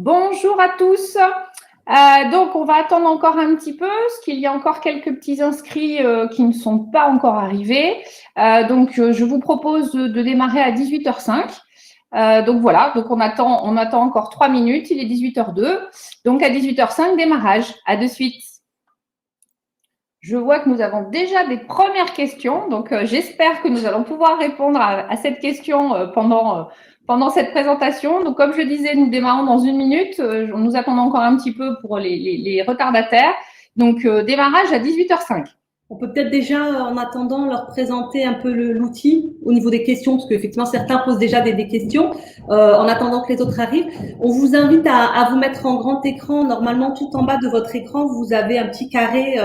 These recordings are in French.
Bonjour à tous. Donc, on va attendre encore un petit peu, parce qu'il y a encore quelques petits inscrits qui ne sont pas encore arrivés. Donc, je vous propose de démarrer à 18h05. Donc, voilà, donc on attend encore 3 minutes. Il est 18h02. Donc, à 18h05, démarrage. À de suite. Je vois que nous avons déjà des premières questions. Donc, j'espère que nous allons pouvoir répondre à cette question pendant cette présentation. Donc, comme je disais, nous démarrons dans 1 minute. Nous attendons encore un petit peu pour les retardataires. Donc, démarrage à 18h05. On peut peut-être déjà, en attendant, leur présenter un peu l'outil au niveau des questions, parce qu'effectivement, certains posent déjà des questions. En attendant que les autres arrivent, on vous invite à vous mettre en grand écran. Normalement, tout en bas de votre écran, vous avez un petit carré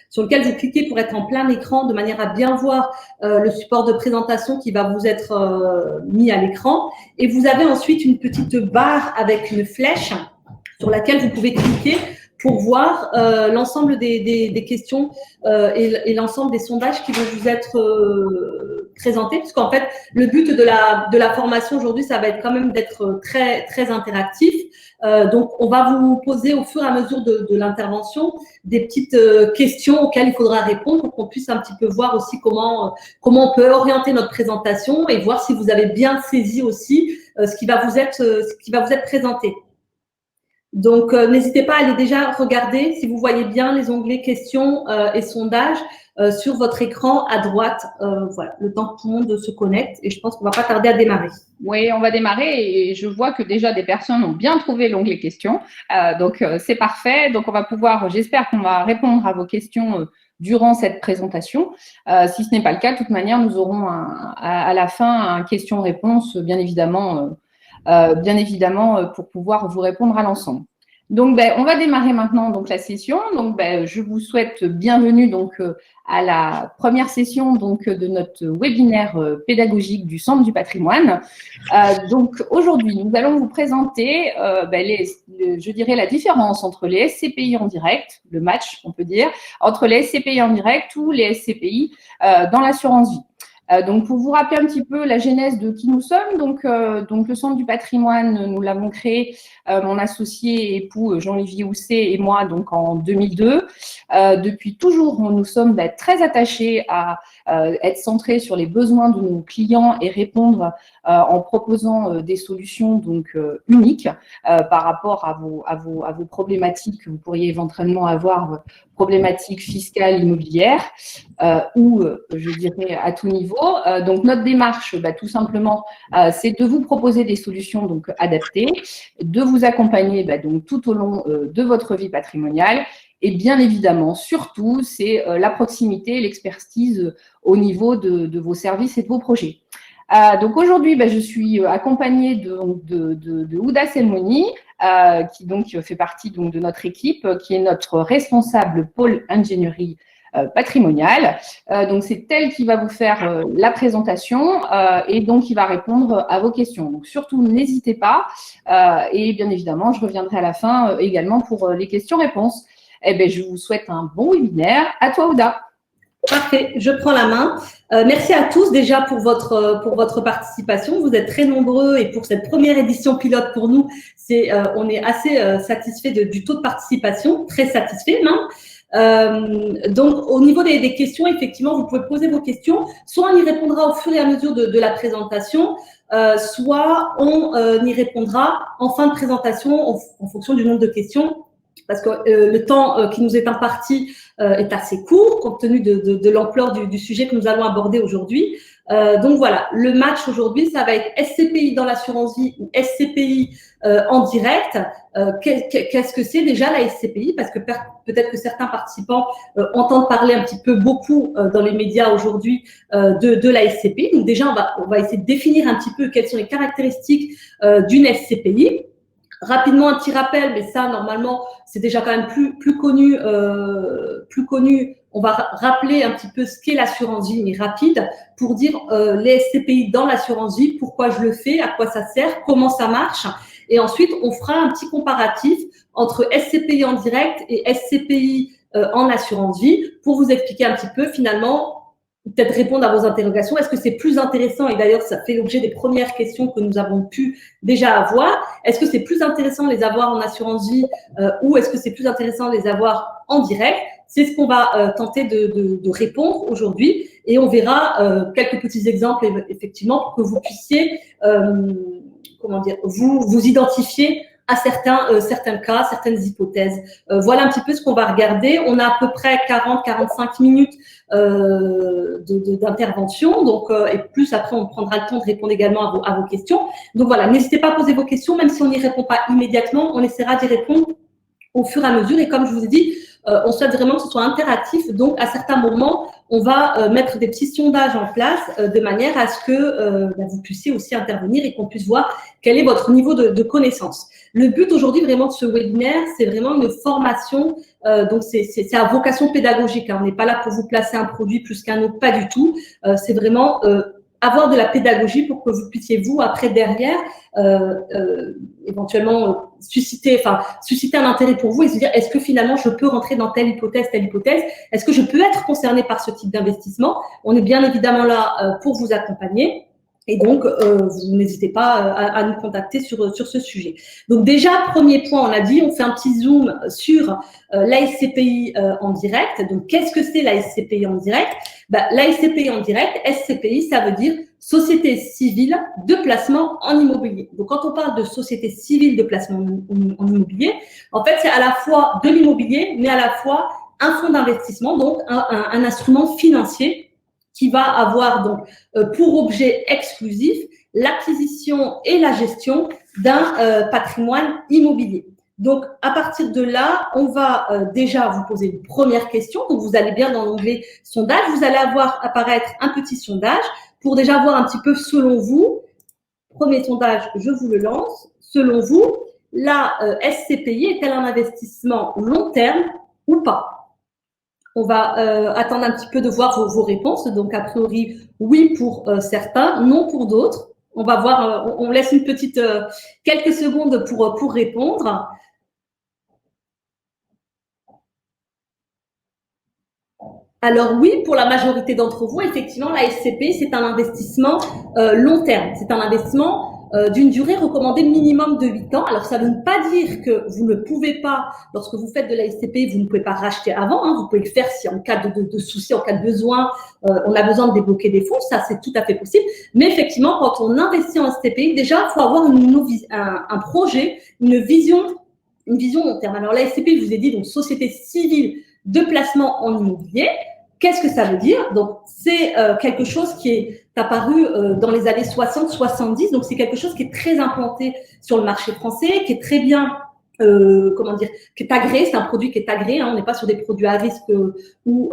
sur lequel vous cliquez pour être en plein écran, de manière à bien voir le support de présentation qui va vous être mis à l'écran. Et vous avez ensuite une petite barre avec une flèche sur laquelle vous pouvez cliquer pour voir l'ensemble des questions et l'ensemble des sondages qui vont vous être présentés, puisqu'en fait, le but de la formation aujourd'hui, ça va être quand même d'être très, très interactif. Donc, on va vous poser au fur et à mesure de l'intervention des petites questions auxquelles il faudra répondre pour qu'on puisse un petit peu voir aussi comment on peut orienter notre présentation et voir si vous avez bien saisi aussi ce qui va vous être présenté. Donc, n'hésitez pas à aller déjà regarder si vous voyez bien les onglets questions et sondages sur votre écran à droite. Voilà, le temps que tout le monde se connecte et je pense qu'on ne va pas tarder à démarrer. Oui, on va démarrer et je vois que déjà des personnes ont bien trouvé l'onglet questions. Donc, c'est parfait. Donc, on va pouvoir, j'espère qu'on va répondre à vos questions durant cette présentation. Si ce n'est pas le cas, de toute manière, nous aurons à la fin un question-réponse, bien évidemment, pour pouvoir vous répondre à l'ensemble. Donc, on va démarrer maintenant donc la session. Donc, je vous souhaite bienvenue donc à la première session donc de notre webinaire pédagogique du Centre du patrimoine. Donc, aujourd'hui, nous allons vous présenter, je dirais, la différence entre les SCPI en direct, le match, on peut dire, entre les SCPI en direct ou les SCPI dans l'assurance vie. Donc, pour vous rappeler un petit peu la genèse de qui nous sommes, donc le Centre du patrimoine, nous l'avons créé, mon associé et époux Jean-Olivier Housset et moi, donc en 2002. Depuis toujours, nous sommes très attachés à être centrés sur les besoins de nos clients et répondre en proposant des solutions donc uniques par rapport à vos problématiques que vous pourriez éventuellement avoir, problématiques fiscales, immobilières ou je dirais à tout niveau. Donc notre démarche, tout simplement, c'est de vous proposer des solutions donc adaptées, de vous accompagner donc tout au long de votre vie patrimoniale. Et bien évidemment, surtout, c'est la proximité, l'expertise au niveau de vos services et de vos projets. Donc aujourd'hui, je suis accompagnée de Ouda Selmoni, qui donc fait partie donc de notre équipe, qui est notre responsable pôle ingénierie patrimoniale. Donc c'est elle qui va vous faire la présentation et donc qui va répondre à vos questions. Donc surtout, n'hésitez pas. Et bien évidemment, je reviendrai à la fin également pour les questions-réponses. Je vous souhaite un bon webinaire. À toi, Ouda. Parfait, je prends la main. Merci à tous déjà pour votre participation. Vous êtes très nombreux et pour cette première édition pilote pour nous, on est assez satisfait du taux de participation, très satisfait même. Donc, au niveau des questions, effectivement, vous pouvez poser vos questions. Soit on y répondra au fur et à mesure de la présentation, soit on y répondra en fin de présentation en fonction du nombre de questions. Parce que le temps qui nous est imparti est assez court, compte tenu de l'ampleur du sujet que nous allons aborder aujourd'hui. Donc voilà, le match aujourd'hui, ça va être SCPI dans l'assurance vie ou SCPI en direct. Qu'est-ce que c'est déjà la SCPI? Parce que peut-être que certains participants entendent parler un petit peu beaucoup dans les médias aujourd'hui de la SCPI. Donc déjà, on va essayer de définir un petit peu quelles sont les caractéristiques d'une SCPI. Rapidement, un petit rappel, mais ça, normalement, c'est déjà quand même plus connu. On va rappeler un petit peu ce qu'est l'assurance vie, mais rapide, pour dire les SCPI dans l'assurance vie, pourquoi je le fais, à quoi ça sert, comment ça marche. Et ensuite, on fera un petit comparatif entre SCPI en direct et SCPI en assurance vie pour vous expliquer un petit peu, finalement, peut-être répondre à vos interrogations. Est-ce que c'est plus intéressant? Et d'ailleurs, ça fait l'objet des premières questions que nous avons pu déjà avoir. Est-ce que c'est plus intéressant de les avoir en assurance vie ou est-ce que c'est plus intéressant de les avoir en direct? C'est ce qu'on va tenter de répondre aujourd'hui et on verra quelques petits exemples effectivement pour que vous puissiez vous identifier à certains cas, certaines hypothèses. Voilà un petit peu ce qu'on va regarder. On a à peu près 40-45 minutes d'intervention, donc et plus après on prendra le temps de répondre également à vos questions. Donc voilà, n'hésitez pas à poser vos questions, même si on n'y répond pas immédiatement, on essaiera d'y répondre au fur et à mesure. Et comme je vous ai dit, on souhaite vraiment que ce soit interactif. Donc, à certains moments, on va mettre des petits sondages en place de manière à ce que vous puissiez aussi intervenir et qu'on puisse voir quel est votre niveau de connaissance. Le but aujourd'hui vraiment de ce webinaire, c'est vraiment une formation. Donc, c'est à vocation pédagogique. Hein. On n'est pas là pour vous placer un produit plus qu'un autre, pas du tout. C'est vraiment avoir de la pédagogie pour que vous puissiez, vous, après, derrière, éventuellement susciter un intérêt pour vous et se dire, est-ce que finalement, je peux rentrer dans telle hypothèse? Est-ce que je peux être concerné par ce type d'investissement? On est bien évidemment là pour vous accompagner. Et donc, vous n'hésitez pas à nous contacter sur ce sujet. Donc déjà, premier point, on a dit, on fait un petit zoom sur la SCPI en direct. Donc, qu'est-ce que c'est la SCPI en direct? La SCPI en direct, SCPI, ça veut dire Société civile de placement en immobilier. Donc, quand on parle de société civile de placement en immobilier, en fait, c'est à la fois de l'immobilier, mais à la fois un fonds d'investissement, donc un instrument financier qui va avoir donc pour objet exclusif l'acquisition et la gestion d'un patrimoine immobilier. Donc, à partir de là, on va déjà vous poser une première question. Donc, vous allez bien dans l'onglet sondage, vous allez avoir apparaître un petit sondage pour déjà voir un petit peu selon vous. Premier sondage, je vous le lance. Selon vous, la SCPI est-elle un investissement long terme ou pas? On va attendre un petit peu de voir vos réponses. Donc, a priori, oui pour certains, non pour d'autres. On va voir, on laisse une petite quelques secondes pour répondre. Alors oui, pour la majorité d'entre vous, effectivement, la SCPI, c'est un investissement long terme. C'est un investissement d'une durée recommandée minimum de 8 ans. Alors, ça ne veut pas dire que vous ne pouvez pas, lorsque vous faites de la SCPI, vous ne pouvez pas racheter avant. Hein, vous pouvez le faire si en cas de souci, en cas de besoin, on a besoin de débloquer des fonds. Ça, c'est tout à fait possible. Mais effectivement, quand on investit en SCPI, déjà, il faut avoir un projet, une vision long terme. Alors, la SCPI, je vous ai dit, donc Société civile de placement en immobilier. Qu'est-ce que ça veut dire? Donc, c'est quelque chose qui est apparu dans les années 60-70. Donc, c'est quelque chose qui est très implanté sur le marché français, qui est très bien, qui est agréé. C'est un produit qui est agréé. Hein. On n'est pas sur des produits à risque ou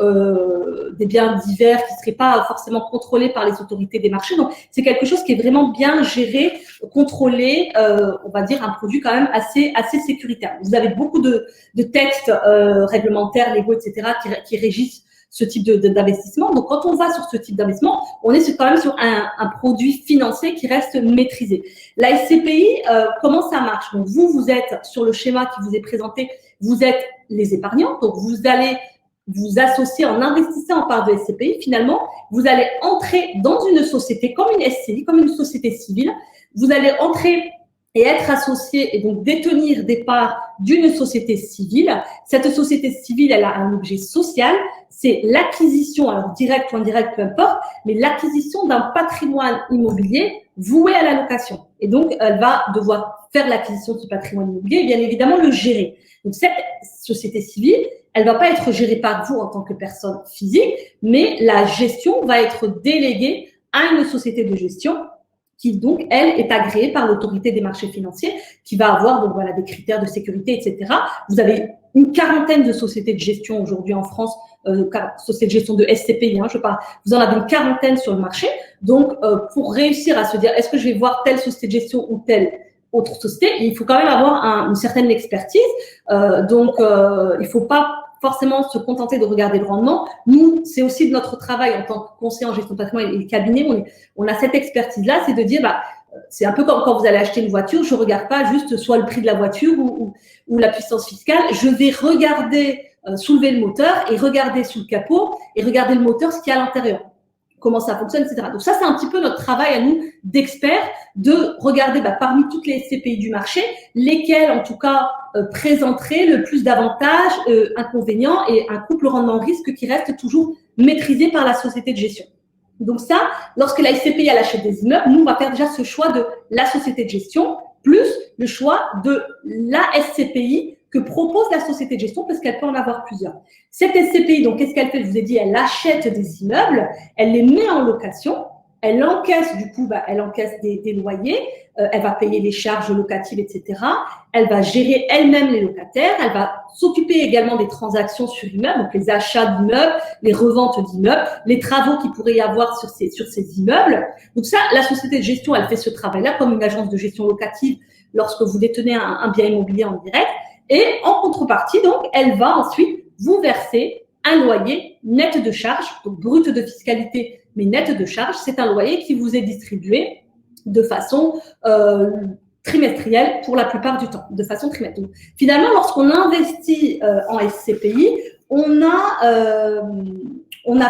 des biens divers qui ne seraient pas forcément contrôlés par les autorités des marchés. Donc, c'est quelque chose qui est vraiment bien géré, contrôlé. On va dire un produit quand même assez sécuritaire. Vous avez beaucoup de textes réglementaires, légaux, etc., qui régissent ce type d'investissement. Donc, quand on va sur ce type d'investissement, on est quand même sur un produit financier qui reste maîtrisé. La SCPI, comment ça marche? Donc, vous êtes sur le schéma qui vous est présenté, vous êtes les épargnants. Donc, vous allez vous associer en investissant en part de SCPI. Finalement, vous allez entrer dans une société comme une SCI, comme une société civile. Vous allez entrer et être associé et donc détenir des parts d'une société civile. Cette société civile, elle a un objet social, c'est l'acquisition, alors direct ou indirect, peu importe, mais l'acquisition d'un patrimoine immobilier voué à la location. Et donc, elle va devoir faire l'acquisition de ce patrimoine immobilier et bien évidemment le gérer. Donc, cette société civile, elle va pas être gérée par vous en tant que personne physique, mais la gestion va être déléguée à une société de gestion qui donc, elle, est agréée par l'autorité des marchés financiers, qui va avoir donc voilà des critères de sécurité, etc. Vous avez une quarantaine de sociétés de gestion aujourd'hui en France, sociétés de gestion de SCPI, hein, je parle. Vous en avez une quarantaine sur le marché. Donc, pour réussir à se dire, est-ce que je vais voir telle société de gestion ou telle autre société, il faut quand même avoir une certaine expertise. Donc, il faut pas forcément se contenter de regarder le rendement. Nous, c'est aussi de notre travail en tant que conseiller en gestion de patrimoine et le cabinet, on a cette expertise-là, c'est de dire, c'est un peu comme quand vous allez acheter une voiture, je regarde pas juste soit le prix de la voiture ou la puissance fiscale, je vais regarder, soulever le moteur et regarder sous le capot et regarder le moteur, ce qu'il y a à l'intérieur. comment ça fonctionne, etc. Donc ça, c'est un petit peu notre travail à nous d'experts, de regarder parmi toutes les SCPI du marché, lesquelles en tout cas présenteraient le plus d'avantages, inconvénients et un couple rendement-risque qui reste toujours maîtrisé par la société de gestion. Donc ça, lorsque la SCPI elle achète des immeubles, nous on va faire déjà ce choix de la société de gestion plus le choix de la SCPI que propose la société de gestion parce qu'elle peut en avoir plusieurs. Cette SCPI, donc, qu'est-ce qu'elle fait? Je vous ai dit, elle achète des immeubles, elle les met en location, elle encaisse, du coup, elle encaisse des loyers, elle va payer les charges locatives, etc. Elle va gérer elle-même les locataires, elle va s'occuper également des transactions sur l'immeuble, donc les achats d'immeubles, les reventes d'immeubles, les travaux qu'il pourrait y avoir sur ces immeubles. Donc ça, la société de gestion, elle fait ce travail-là comme une agence de gestion locative lorsque vous détenez un bien immobilier en direct. Et en contrepartie, donc, elle va ensuite vous verser un loyer net de charge, donc brut de fiscalité, mais net de charge. C'est un loyer qui vous est distribué de façon trimestrielle pour la plupart du temps, de façon trimestrielle. Donc, finalement, lorsqu'on investit en SCPI, on n'a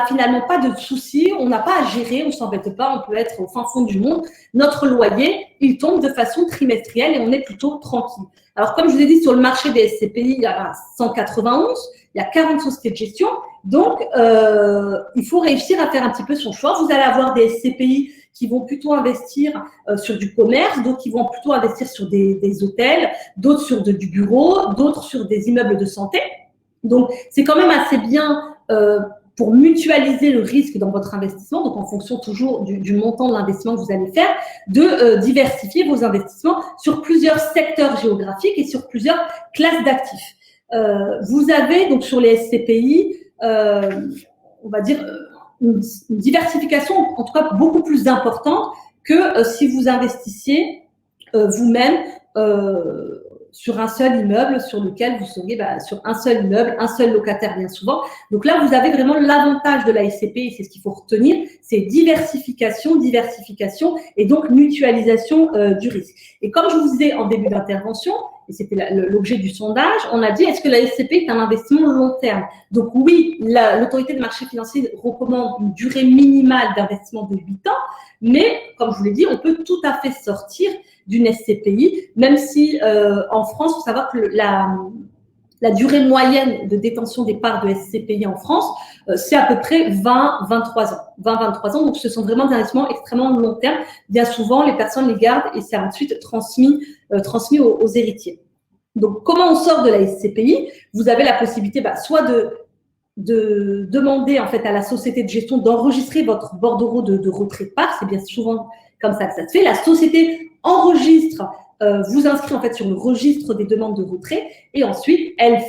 finalement pas de soucis, on n'a pas à gérer, on s'embête pas, on peut être au fin fond du monde. Notre loyer, il tombe de façon trimestrielle et on est plutôt tranquille. Alors, comme je vous ai dit, sur le marché des SCPI, il y a 191, il y a 40 sociétés de gestion. Donc, il faut réussir à faire un petit peu son choix. Vous allez avoir des SCPI qui vont plutôt investir sur du commerce, d'autres qui vont plutôt investir sur des hôtels, d'autres sur du bureau, d'autres sur des immeubles de santé. Donc, c'est quand même assez bien pour mutualiser le risque dans votre investissement, donc en fonction toujours du montant de l'investissement que vous allez faire, de diversifier vos investissements sur plusieurs secteurs géographiques et sur plusieurs classes d'actifs. Vous avez donc sur les SCPI, on va dire, une diversification en tout cas beaucoup plus importante que si vous investissiez vous-même sur un seul immeuble sur lequel vous seriez sur un seul immeuble, un seul locataire bien souvent. Donc là, vous avez vraiment l'avantage de la SCPI, c'est ce qu'il faut retenir, c'est diversification et donc mutualisation du risque. Et comme je vous disais en début d'intervention, et c'était l'objet du sondage, on a dit est-ce que la SCPI est un investissement long terme? Donc oui, l'autorité de marché financier recommande une durée minimale d'investissement de 8 ans, mais comme je vous l'ai dit, on peut tout à fait sortir d'une SCPI, même si en France, il faut savoir que la durée moyenne de détention des parts de SCPI en France, c'est à peu près 20-23 ans. 20-23 ans, donc ce sont vraiment des investissements extrêmement long terme. Bien souvent, les personnes les gardent et c'est ensuite transmis aux héritiers. Donc, comment on sort de la SCPI? Vous avez la possibilité soit de demander en fait à la société de gestion d'enregistrer votre bordereau de retrait de parts. C'est bien souvent comme ça que ça se fait. La société enregistre, vous inscrit en fait sur le registre des demandes de retrait et ensuite elle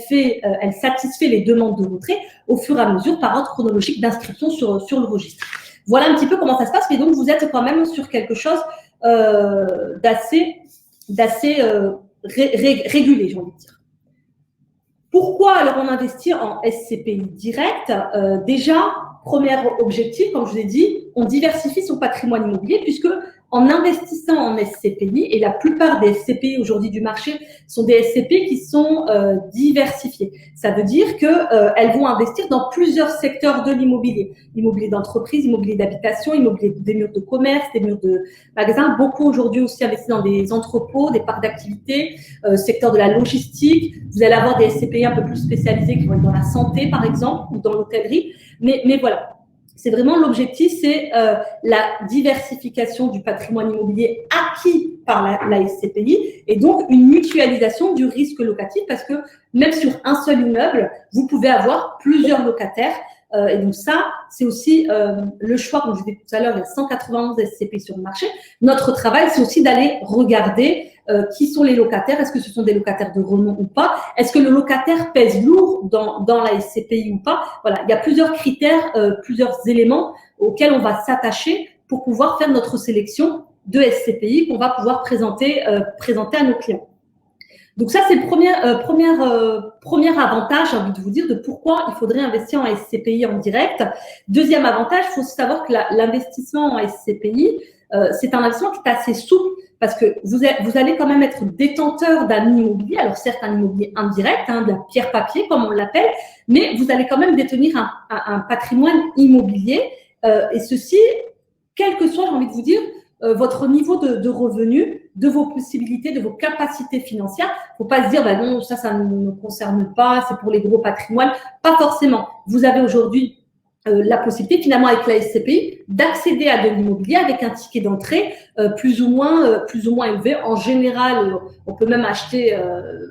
satisfait les demandes de retrait au fur et à mesure par ordre chronologique d'inscription sur le registre. Voilà un petit peu comment ça se passe. Mais donc vous êtes quand même sur quelque chose d'assez régulé, j'ai envie de dire. Pourquoi alors on investit en SCPI direct? Déjà, premier objectif, comme je vous ai dit, on diversifie son patrimoine immobilier puisque en investissant en SCPI, et la plupart des SCPI aujourd'hui du marché sont des SCPI qui sont diversifiés. Ça veut dire qu'elles vont investir dans plusieurs secteurs de l'immobilier. Immobilier d'entreprise, immobilier d'habitation, immobilier des murs de commerce, des murs de magasins. Beaucoup aujourd'hui aussi investissent dans des entrepôts, des parcs d'activité, secteur de la logistique. Vous allez avoir des SCPI un peu plus spécialisés qui vont être dans la santé, par exemple, ou dans l'hôtellerie. Mais voilà. C'est vraiment l'objectif, c'est la diversification du patrimoine immobilier acquis par la SCPI et donc une mutualisation du risque locatif parce que même sur un seul immeuble, vous pouvez avoir plusieurs locataires. Et donc ça, c'est aussi le choix, comme je vous disais tout à l'heure, il y a 191 SCPI sur le marché. Notre travail, c'est aussi d'aller regarder qui sont les locataires, est-ce que ce sont des locataires de renom ou pas, est-ce que le locataire pèse lourd dans la SCPI ou pas. Voilà, il y a plusieurs critères, plusieurs éléments auxquels on va s'attacher pour pouvoir faire notre sélection de SCPI qu'on va pouvoir présenter à nos clients. Donc ça, c'est le premier avantage, j'ai envie de vous dire, de pourquoi il faudrait investir en SCPI en direct. Deuxième avantage, il faut savoir que l'investissement en SCPI, c'est un investissement qui est assez souple parce que vous allez quand même être détenteur d'un immobilier, alors certes un immobilier indirect, de la pierre papier comme on l'appelle, mais vous allez quand même détenir un patrimoine immobilier Et ceci, quel que soit, j'ai envie de vous dire, votre niveau de revenus, de vos possibilités, de vos capacités financières. Il ne faut pas se dire, bah non, ça ne me concerne pas, c'est pour les gros patrimoines. Pas forcément. Vous avez aujourd'hui la possibilité, finalement, avec la SCPI, d'accéder à de l'immobilier avec un ticket d'entrée plus ou moins élevé. En général, on peut même acheter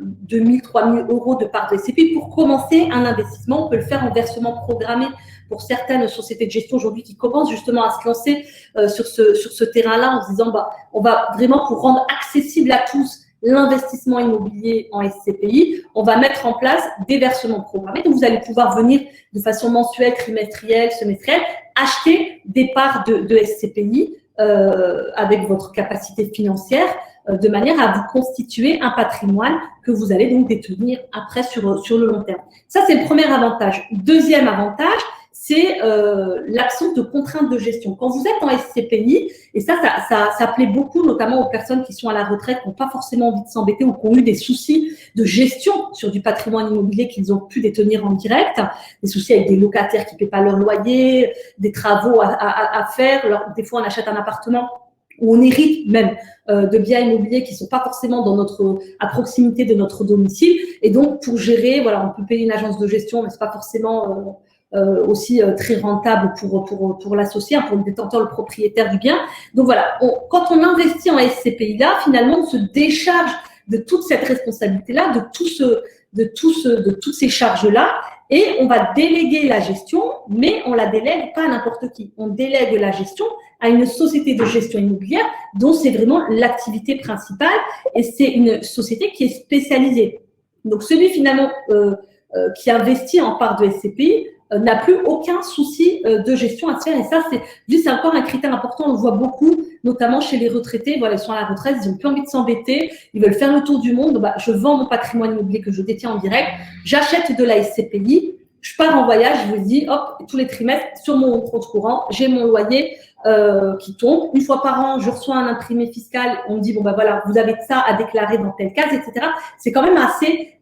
2 000, 3 000 euros de part de SCPI pour commencer un investissement. On peut le faire en versement programmé pour certaines sociétés de gestion aujourd'hui qui commencent justement à se lancer sur ce terrain-là en se disant, bah, on va vraiment, pour rendre accessible à tous l'investissement immobilier en SCPI, on va mettre en place des versements programmés. Donc, vous allez pouvoir venir de façon mensuelle, trimestrielle, semestrielle, acheter des parts de SCPI avec votre capacité financière de manière à vous constituer un patrimoine que vous allez donc détenir après sur le long terme. Ça, c'est le premier avantage. Deuxième avantage, c'est l'absence de contraintes de gestion. Quand vous êtes en SCPI, et ça plaît beaucoup, notamment aux personnes qui sont à la retraite, qui n'ont pas forcément envie de s'embêter ou qui ont eu des soucis de gestion sur du patrimoine immobilier qu'ils ont pu détenir en direct, des soucis avec des locataires qui ne paient pas leur loyer, des travaux à faire. Alors, des fois, on achète un appartement où on hérite même de biens immobiliers qui ne sont pas forcément à proximité de notre domicile. Et donc, pour gérer, voilà, on peut payer une agence de gestion, mais ce n'est pas forcément aussi très rentable pour l'associé, pour le détenteur, le propriétaire du bien. Donc voilà, quand on investit en SCPI là, finalement, on se décharge de toute cette responsabilité-là, de toutes ces charges-là, et on va déléguer la gestion, mais on la délègue pas à n'importe qui. On délègue la gestion à une société de gestion immobilière dont c'est vraiment l'activité principale, et c'est une société qui est spécialisée. Donc celui finalement qui investit en part de SCPI n'a plus aucun souci de gestion à se faire. Et ça, c'est encore un critère important. On le voit beaucoup, notamment chez les retraités. Voilà, ils sont à la retraite, ils n'ont plus envie de s'embêter, ils veulent faire le tour du monde. Bah, je vends mon patrimoine immobilier que je détiens en direct, j'achète de la SCPI, je pars en voyage, je vous dis, hop, tous les trimestres, sur mon compte courant, j'ai mon loyer qui tombe. Une fois par an, je reçois un imprimé fiscal. On me dit, bon, bah voilà, vous avez ça à déclarer dans telle case, etc. C'est quand même assez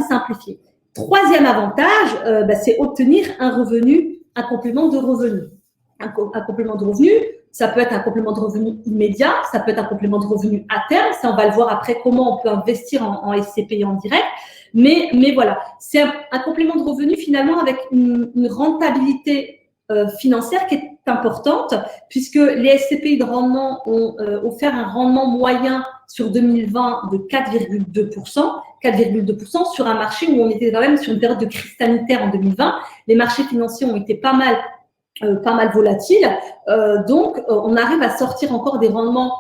simplifié. Troisième avantage, c'est obtenir un complément de revenu. Un complément de revenu, ça peut être un complément de revenu immédiat, ça peut être un complément de revenu à terme. Ça, on va le voir après comment on peut investir en SCPI en direct. Mais voilà, c'est un complément de revenu finalement avec une rentabilité financière qui est importante, puisque les SCPI de rendement ont offert un rendement moyen sur 2020 de 4,2% sur un marché où on était quand même sur une période de crise sanitaire en 2020. Les marchés financiers ont été pas mal volatiles. Donc, on arrive à sortir encore des rendements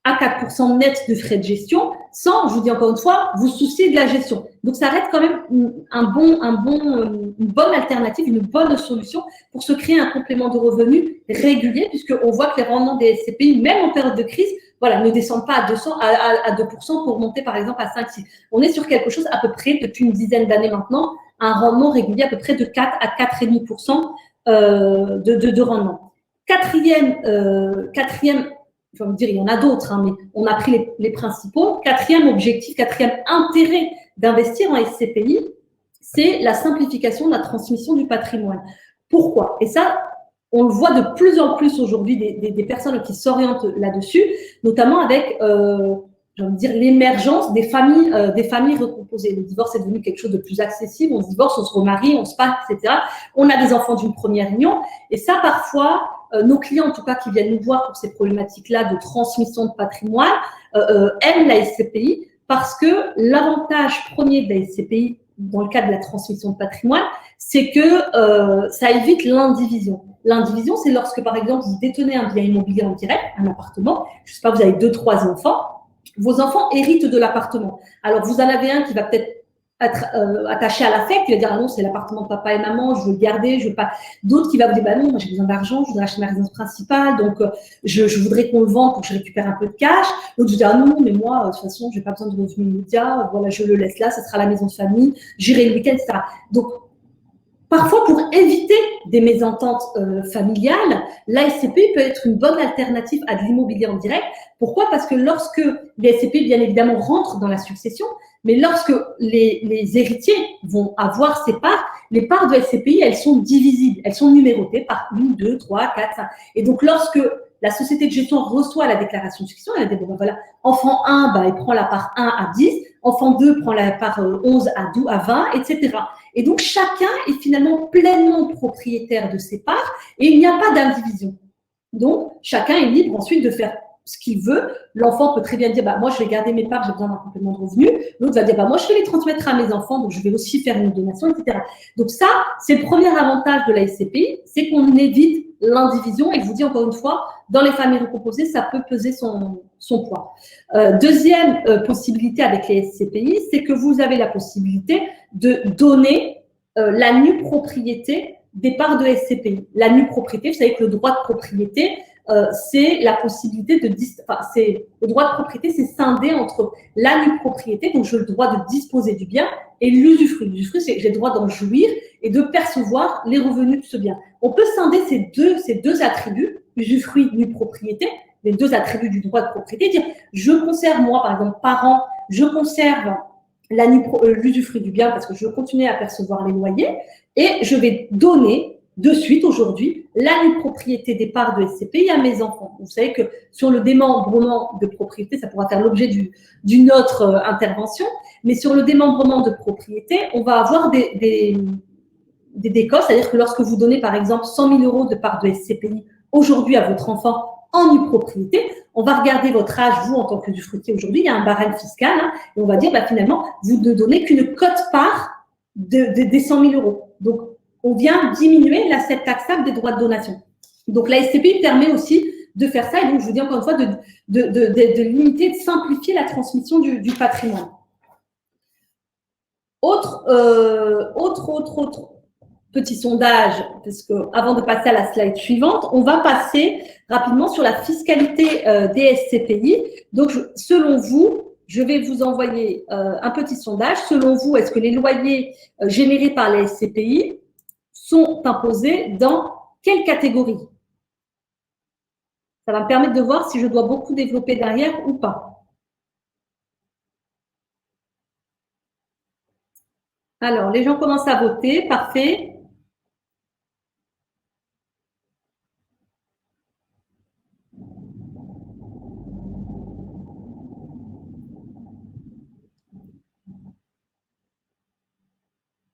à 4% net de frais de gestion sans, je vous dis encore une fois, vous soucier de la gestion. Donc, ça reste quand même une bonne alternative, une bonne solution pour se créer un complément de revenus régulier, puisqu'on voit que les rendements des SCPI, même en période de crise, voilà, ne descendent pas à 2% pour monter par exemple à 5-6. On est sur quelque chose à peu près, depuis une dizaine d'années maintenant, un rendement régulier à peu près de 4 à 4,5% de rendement. Quatrième, je vais me dire, il y en a d'autres, mais on a pris les principaux. Quatrième objectif, quatrième intérêt d'investir en SCPI, c'est la simplification de la transmission du patrimoine. Pourquoi? Et ça, on le voit de plus en plus aujourd'hui des personnes qui s'orientent là-dessus, notamment avec, j'ai envie de dire, l'émergence des familles recomposées. Le divorce est devenu quelque chose de plus accessible. On se divorce, on se remarie, on se passe, etc. On a des enfants d'une première union. Et ça, parfois, nos clients, en tout cas, qui viennent nous voir pour ces problématiques-là de transmission de patrimoine, aiment la SCPI parce que l'avantage premier de la SCPI, dans le cadre de la transmission de patrimoine, c'est que ça évite l'indivision. L'indivision, c'est lorsque, par exemple, vous détenez un bien immobilier en direct, un appartement, je ne sais pas, vous avez 2-3 enfants, vos enfants héritent de l'appartement. Alors, vous en avez un qui va peut-être être attaché à l'affect, qui va dire ah non, c'est l'appartement de papa et maman, je veux le garder, je veux pas. D'autres qui va vous dire bah non, moi j'ai besoin d'argent, je voudrais acheter ma résidence principale, donc je voudrais qu'on le vende pour que je récupère un peu de cash. Donc je dis ah non, mais moi de toute façon, j'ai pas besoin de revenus immédiats, voilà, je le laisse là, ça sera la maison de famille, j'irai le week-end, etc. Donc parfois, pour éviter des mésententes familiales, la SCPI peut être une bonne alternative à de l'immobilier en direct. Pourquoi? Parce que lorsque les SCPI, bien évidemment, rentrent dans la succession, mais lorsque les héritiers vont avoir ces parts, les parts de SCPI, elles sont divisibles, elles sont numérotées par 1, 2, 3, 4, 5. Et donc, lorsque la société de gestion reçoit la déclaration de succession, elle dit, bon, ben voilà, enfant 1, ben, il prend la part 1 à 10, enfant 2 prend la part 11 à 12, à 20, etc. Et donc, chacun est finalement pleinement propriétaire de ses parts et il n'y a pas d'indivision. Donc, chacun est libre ensuite de faire ce qu'il veut. L'enfant peut très bien dire, bah, moi, je vais garder mes parts, j'ai besoin d'un complément de revenu. L'autre va dire, bah, moi, je vais les transmettre à mes enfants, donc je vais aussi faire une donation, etc. Donc ça, c'est le premier avantage de la SCPI, c'est qu'on évite l'indivision. Et je vous dis encore une fois, dans les familles recomposées, ça peut peser son poids. Deuxième possibilité avec les SCPI, c'est que vous avez la possibilité de donner la nue propriété des parts de SCPI. La nue propriété, vous savez que le droit de propriété, c'est la possibilité de… le droit de propriété, c'est scindé entre la nue propriété, donc j'ai le droit de disposer du bien, et l'usufruit. L'usufruit, c'est que j'ai le droit d'en jouir et de percevoir les revenus de ce bien. On peut scinder ces deux attributs, usufruit, nue propriété, les deux attributs du droit de propriété, dire je conserve, moi, par exemple, parent, je conserve l'usufruit du bien parce que je veux continuer à percevoir les loyers et je vais donner de suite aujourd'hui la nue propriété des parts de SCPI à mes enfants. Vous savez que sur le démembrement de propriété, ça pourra faire l'objet d'une autre intervention, mais sur le démembrement de propriété, on va avoir des décots, c'est-à-dire que lorsque vous donnez par exemple 100 000 € de parts de SCPI aujourd'hui à votre enfant en nue propriété, on va regarder votre âge, vous, en tant que usufruitier aujourd'hui, il y a un barème fiscal, hein, et on va dire, bah, finalement, vous ne donnez qu'une quote-part des 100 000 €. Donc, on vient diminuer l'assiette taxable des droits de donation. Donc, la SCPI permet aussi de faire ça, et donc, je vous dis encore une fois, de limiter, de simplifier la transmission du patrimoine. Autre petit sondage, parce que avant de passer à la slide suivante, on va passer rapidement sur la fiscalité des SCPI. Donc, selon vous, je vais vous envoyer un petit sondage. Selon vous, est-ce que les loyers générés par les SCPI sont imposés dans quelle catégorie? Ça va me permettre de voir si je dois beaucoup développer derrière ou pas. Alors, les gens commencent à voter. Parfait.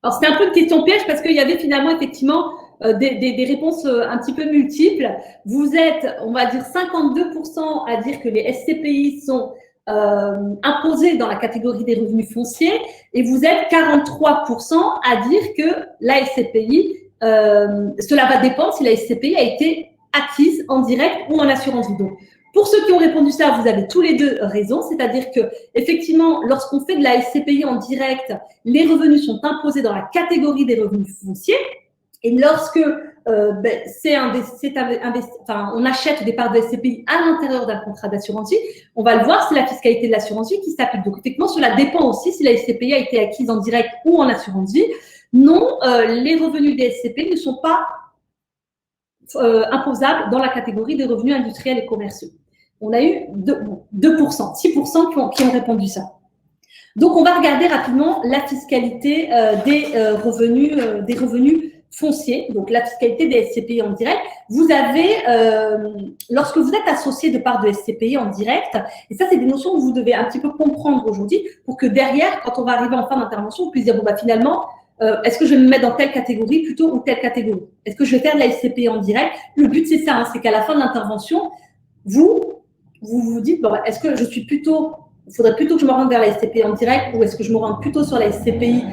Alors, c'était un peu une question piège parce qu'il y avait finalement effectivement des réponses un petit peu multiples. Vous êtes, on va dire, 52% à dire que les SCPI sont imposés dans la catégorie des revenus fonciers et vous êtes 43% à dire que la SCPI, cela va dépendre si la SCPI a été acquise en direct ou en assurance vie. Donc, pour ceux qui ont répondu ça, vous avez tous les deux raison, c'est-à-dire que effectivement, lorsqu'on fait de la SCPI en direct, les revenus sont imposés dans la catégorie des revenus fonciers. Et lorsque on achète des parts de SCPI à l'intérieur d'un contrat d'assurance vie, on va le voir, c'est la fiscalité de l'assurance vie qui s'applique. Donc effectivement, cela dépend aussi si la SCPI a été acquise en direct ou en assurance vie. Non, les revenus des SCPI ne sont pas imposables dans la catégorie des revenus industriels et commerciaux. On a eu 2%, 6% qui ont répondu ça. Donc, on va regarder rapidement la fiscalité des revenus fonciers, donc la fiscalité des SCPI en direct. Vous avez, lorsque vous êtes associé de parts de SCPI en direct, et ça, c'est des notions que vous devez un petit peu comprendre aujourd'hui pour que derrière, quand on va arriver en fin d'intervention, on puisse dire, bon, bah, finalement, est-ce que je vais me mettre dans telle catégorie plutôt ou telle catégorie? Est-ce que je vais faire de la SCPI en direct? Le but, c'est ça, hein, c'est qu'à la fin de l'intervention, vous dites, bon, est-ce que je suis plutôt, il faudrait plutôt que je me rende vers la SCPI en direct ou est-ce que je me rende plutôt sur la SCPI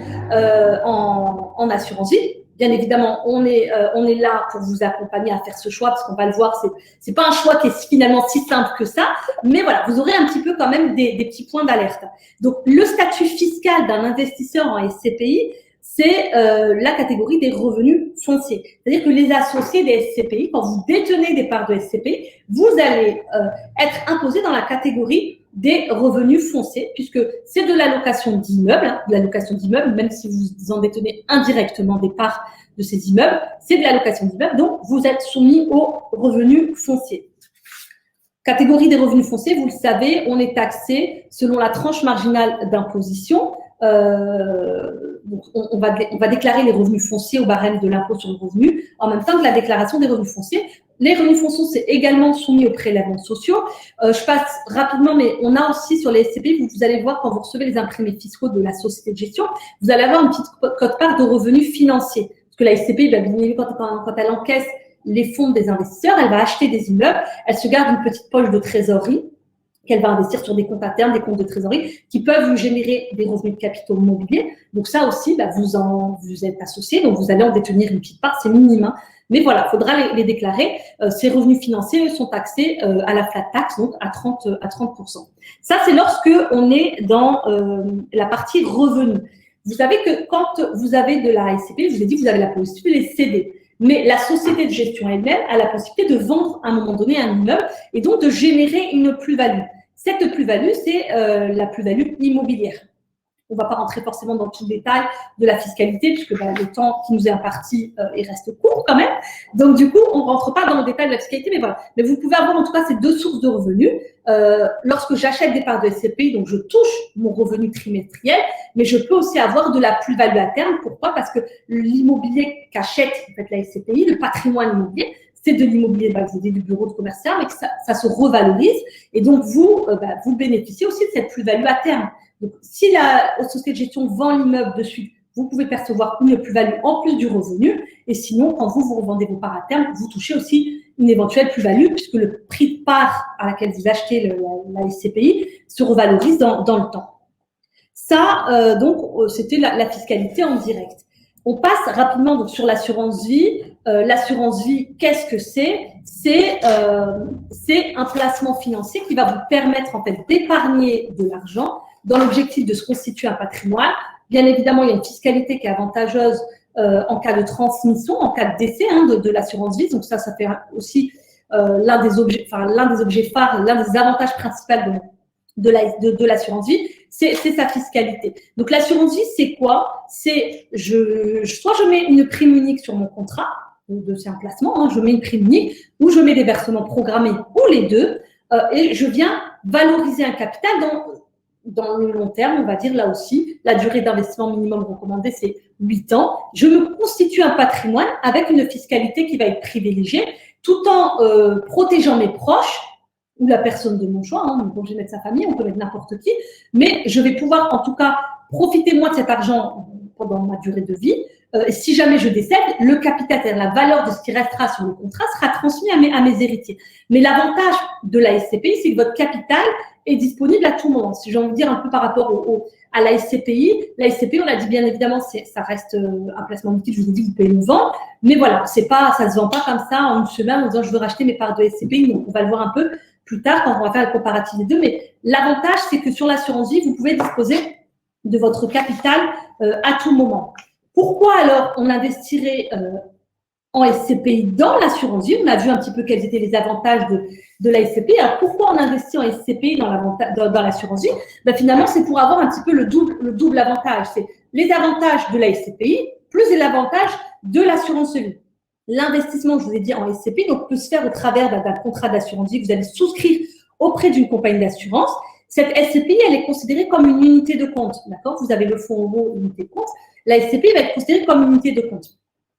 en assurance vie? Bien évidemment, on est là pour vous accompagner à faire ce choix parce qu'on va le voir, c'est pas un choix qui est finalement si simple que ça, mais voilà, vous aurez un petit peu quand même des petits points d'alerte. Donc, le statut fiscal d'un investisseur en SCPI, c'est la catégorie des revenus fonciers. C'est-à-dire que les associés des SCPI, quand vous détenez des parts de SCPI, vous allez être imposé dans la catégorie des revenus fonciers, puisque c'est de la location d'immeubles, hein, de la location d'immeubles, même si vous en détenez indirectement des parts de ces immeubles, c'est de la location d'immeubles, donc vous êtes soumis aux revenus fonciers. Catégorie des revenus fonciers, vous le savez, on est taxé selon la tranche marginale d'imposition. donc on va déclarer les revenus fonciers au barème de l'impôt sur le revenu en même temps que la déclaration des revenus fonciers. Les revenus fonciers, c'est également soumis aux prélèvements sociaux. Je passe rapidement, mais on a aussi sur les SCPI, vous allez voir quand vous recevez les imprimés fiscaux de la société de gestion, vous allez avoir une petite quote-part de revenus financiers. Parce que la SCPI, quand elle encaisse les fonds des investisseurs, elle va acheter des immeubles, elle se garde une petite poche de trésorerie qu'elle va investir sur des comptes à terme, des comptes de trésorerie qui peuvent vous générer des revenus de capitaux immobiliers. Donc ça aussi, vous êtes associé, donc vous allez en détenir une petite part, c'est minime, hein. Mais voilà, il faudra les déclarer. Ces revenus financiers, eux, sont taxés à la flat tax, donc à 30%. Ça, c'est lorsque on est dans la partie revenus. Vous savez que quand vous avez de la SCPI, je vous ai dit, vous avez la possibilité de les céder. Mais la société de gestion elle-même a la possibilité de vendre à un moment donné un immeuble et donc de générer une plus-value. Cette plus-value, c'est la plus-value immobilière. On ne va pas rentrer forcément dans tout le détail de la fiscalité, puisque le temps qui nous est imparti, il reste court quand même. Donc, du coup, on ne rentre pas dans le détail de la fiscalité, mais voilà. Mais vous pouvez avoir en tout cas ces deux sources de revenus. Lorsque j'achète des parts de SCPI, donc je touche mon revenu trimestriel, mais je peux aussi avoir de la plus-value à terme. Pourquoi? Parce que l'immobilier qu'achète en fait, la SCPI, le patrimoine immobilier, c'est de l'immobilier du bureau de commercial, mais que ça se revalorise. Et donc, vous bénéficiez aussi de cette plus-value à terme. Donc, si la société de gestion vend l'immeuble de suite, vous pouvez percevoir une plus-value en plus du revenu. Et sinon, quand vous revendez vos parts à terme, vous touchez aussi une éventuelle plus-value puisque le prix de part à laquelle vous achetez la SCPI se revalorise dans le temps. Ça, donc, c'était la fiscalité en direct. On passe rapidement donc, sur l'assurance vie. L'assurance vie, qu'est-ce que c'est? C'est un placement financier qui va vous permettre en fait d'épargner de l'argent dans l'objectif de se constituer un patrimoine. Bien évidemment, il y a une fiscalité qui est avantageuse en cas de transmission, en cas de décès de l'assurance vie. Donc ça fait aussi l'un des objets phares, l'un des avantages principaux de l'assurance vie, c'est sa fiscalité. Donc l'assurance vie, c'est quoi? C'est soit je mets une prime unique sur mon contrat, c'est un placement, je mets une prime unique, ou je mets des versements programmés, ou les deux, et je viens valoriser un capital dans le long terme, on va dire là aussi, la durée d'investissement minimum recommandée, c'est 8 ans. Je me constitue un patrimoine avec une fiscalité qui va être privilégiée, tout en protégeant mes proches ou la personne de mon choix. On peut mettre sa famille, on peut mettre n'importe qui, mais je vais pouvoir en tout cas profiter moi de cet argent pendant ma durée de vie. Et si jamais je décède, le capital, c'est-à-dire la valeur de ce qui restera sur le contrat, sera transmis à mes héritiers. Mais l'avantage de la SCPI, c'est que votre capital est disponible à tout moment. Si j'ai envie de dire un peu par rapport à la SCPI, on l'a dit bien évidemment, ça reste un placement liquide, je vous ai dit, vous pouvez le vendre, mais voilà, ça ne se vend pas comme ça en une semaine en disant je veux racheter mes parts de SCPI, donc on va le voir un peu plus tard quand on va faire le comparatif des deux, mais l'avantage, c'est que sur l'assurance vie, vous pouvez disposer de votre capital à tout moment. Pourquoi alors on investirait en SCPI dans l'assurance vie? On a vu un petit peu quels étaient les avantages de la SCPI. Alors, pourquoi on investit en SCPI dans l'assurance vie? Finalement, c'est pour avoir un petit peu le double avantage. C'est les avantages de la SCPI plus les avantages de l'assurance vie. L'investissement, je vous ai dit, en SCPI, donc, peut se faire au travers d'un contrat d'assurance vie que vous allez souscrire auprès d'une compagnie d'assurance. Cette SCPI, elle est considérée comme une unité de compte. D'accord? Vous avez le fonds euro, unité de compte. La SCPI va être considérée comme une unité de compte.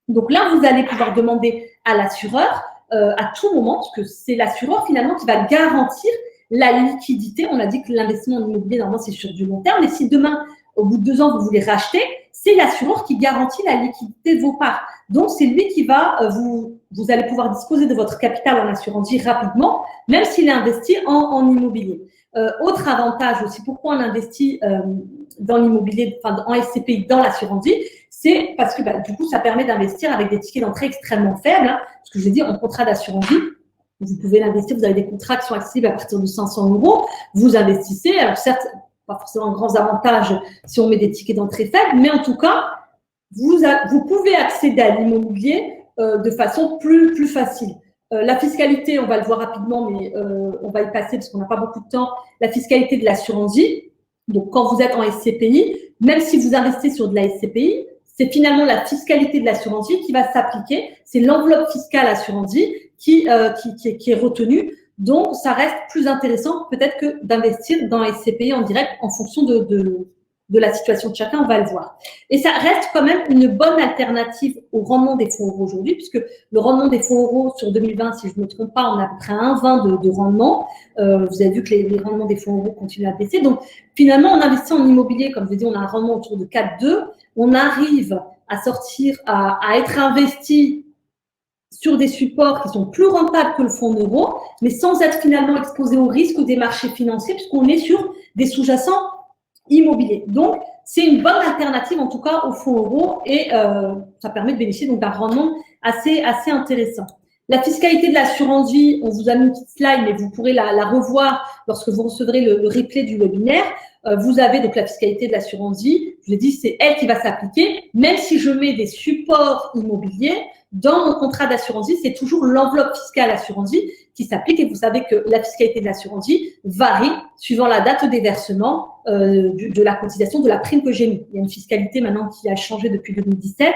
Donc là, vous allez pouvoir demander à l'assureur à tout moment, parce que c'est l'assureur finalement qui va garantir la liquidité. On a dit que l'investissement en immobilier, normalement, c'est sur du long terme. Mais si demain, au bout de 2 ans, vous voulez racheter, c'est l'assureur qui garantit la liquidité de vos parts. Donc, c'est lui qui va, vous allez pouvoir disposer de votre capital en assurance vie rapidement, même s'il est investi en immobilier. Autre avantage aussi, pourquoi on investit dans l'immobilier, enfin en SCPI, dans l'assurance vie, c'est parce que du coup, ça permet d'investir avec des tickets d'entrée extrêmement faibles. Parce que je vous ai dit, en contrat d'assurance vie, vous pouvez l'investir, vous avez des contrats qui sont accessibles à partir de 500 €. Vous investissez, alors certes, pas forcément grands avantages si on met des tickets d'entrée faibles, mais en tout cas, vous pouvez accéder à l'immobilier de façon plus facile. La fiscalité, on va le voir rapidement, mais on va y passer parce qu'on n'a pas beaucoup de temps. La fiscalité de l'assurance vie, donc quand vous êtes en SCPI, même si vous investissez sur de la SCPI, c'est finalement la fiscalité de l'assurance vie qui va s'appliquer. C'est l'enveloppe fiscale assurance vie qui est retenue. Donc, ça reste plus intéressant peut-être que d'investir dans la SCPI en direct en fonction de de la situation de chacun, on va le voir. Et ça reste quand même une bonne alternative au rendement des fonds euros aujourd'hui, puisque le rendement des fonds euros sur 2020, si je ne me trompe pas, on a à peu près 1,20 de rendement. Vous avez vu que les rendements des fonds euros continuent à baisser. Donc, finalement, on investit en immobilier, comme je dis, on a un rendement autour de 4,2. On arrive à sortir, à être investi sur des supports qui sont plus rentables que le fonds euro, mais sans être finalement exposé au risque des marchés financiers, puisqu'on est sur des sous-jacents immobiliers. Donc, c'est une bonne alternative, en tout cas, au fonds euro, et ça permet de bénéficier donc d'un rendement assez intéressant. La fiscalité de l'assurance vie, on vous a mis une petite slide, mais vous pourrez la revoir lorsque vous recevrez le replay du webinaire. Vous avez donc la fiscalité de l'assurance vie. Je vous ai dit, c'est elle qui va s'appliquer. Même si je mets des supports immobiliers, dans mon contrat d'assurance vie, c'est toujours l'enveloppe fiscale assurance vie qui s'applique. Et vous savez que la fiscalité de l'assurance vie varie suivant la date des versements de la cotisation, de la prime que j'ai mis. Il y a une fiscalité maintenant qui a changé depuis 2017.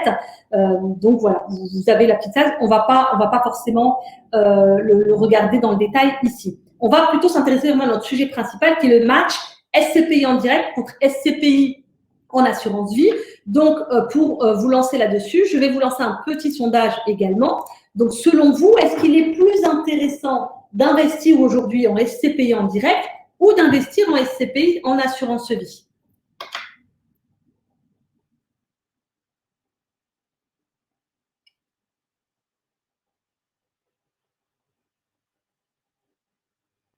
Donc voilà, vous avez la petite slide. On va pas forcément le regarder dans le détail ici. On va plutôt s'intéresser à notre sujet principal qui est le match SCPI en direct contre SCPI en assurance vie. Donc, pour vous lancer là-dessus, je vais vous lancer un petit sondage également. Donc, selon vous, est-ce qu'il est plus intéressant d'investir aujourd'hui en SCPI en direct ou d'investir en SCPI en assurance vie?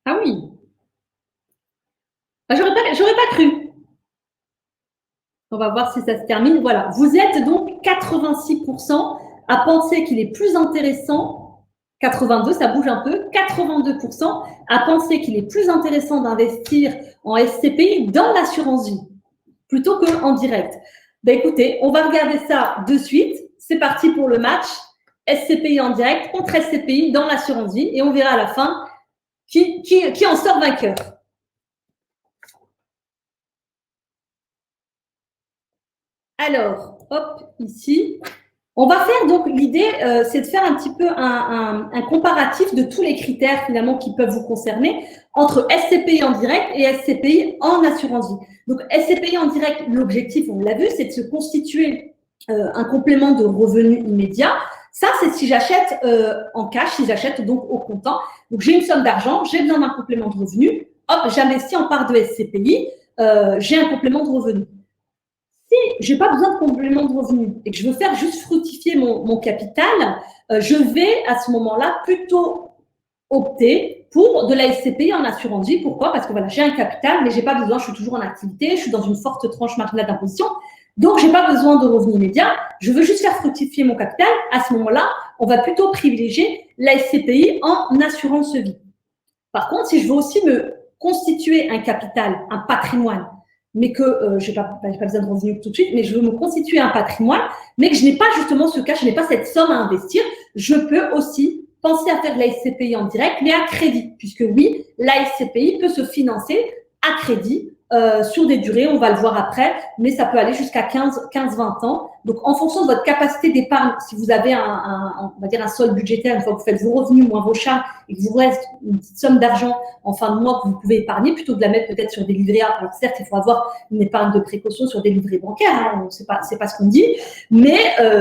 Ah oui. Ah, j'aurais pas cru. On va voir si ça se termine. Voilà. Vous êtes donc 86% à penser qu'il est plus intéressant, 82, ça bouge un peu, 82% à penser qu'il est plus intéressant d'investir en SCPI dans l'assurance vie plutôt qu'en direct. Ben écoutez, on va regarder ça de suite. C'est parti pour le match SCPI en direct contre SCPI dans l'assurance vie et on verra à la fin qui en sort vainqueur. Alors, hop, ici. On va faire donc, l'idée, c'est de faire un petit peu un comparatif de tous les critères finalement qui peuvent vous concerner entre SCPI en direct et SCPI en assurance vie. Donc, SCPI en direct, l'objectif, on l'a vu, c'est de se constituer un complément de revenu immédiat. Ça, c'est si j'achète en cash, si j'achète donc au comptant. Donc, j'ai une somme d'argent, j'ai besoin d'un complément de revenu. Hop, j'investis en part de SCPI, j'ai un complément de revenu. Si je n'ai pas besoin de complément de revenu et que je veux faire juste fructifier mon capital, je vais à ce moment-là plutôt opter pour de la SCPI en assurance vie. Pourquoi? Parce que voilà, j'ai un capital, mais je n'ai pas besoin, je suis toujours en activité, je suis dans une forte tranche marginale d'imposition, donc je n'ai pas besoin de revenus immédiats, je veux juste faire fructifier mon capital. À ce moment-là, on va plutôt privilégier la SCPI en assurance vie. Par contre, si je veux aussi me constituer un capital, un patrimoine, mais que je n'ai pas besoin de revenus tout de suite, mais je veux me constituer un patrimoine, mais que je n'ai pas justement ce cash, je n'ai pas cette somme à investir, je peux aussi penser à faire de la SCPI en direct, mais à crédit, puisque oui, la SCPI peut se financer à crédit sur des durées, on va le voir après, mais ça peut aller jusqu'à 15-20 ans. Donc, en fonction de votre capacité d'épargne, si vous avez on va dire un solde budgétaire, une fois que vous faites vos revenus moins vos charges et que vous reste une petite somme d'argent en fin de mois que vous pouvez épargner, plutôt que de la mettre peut-être sur des livrets A. Alors, certes, il faut avoir une épargne de précaution sur des livrets bancaires, hein, c'est pas ce qu'on dit, mais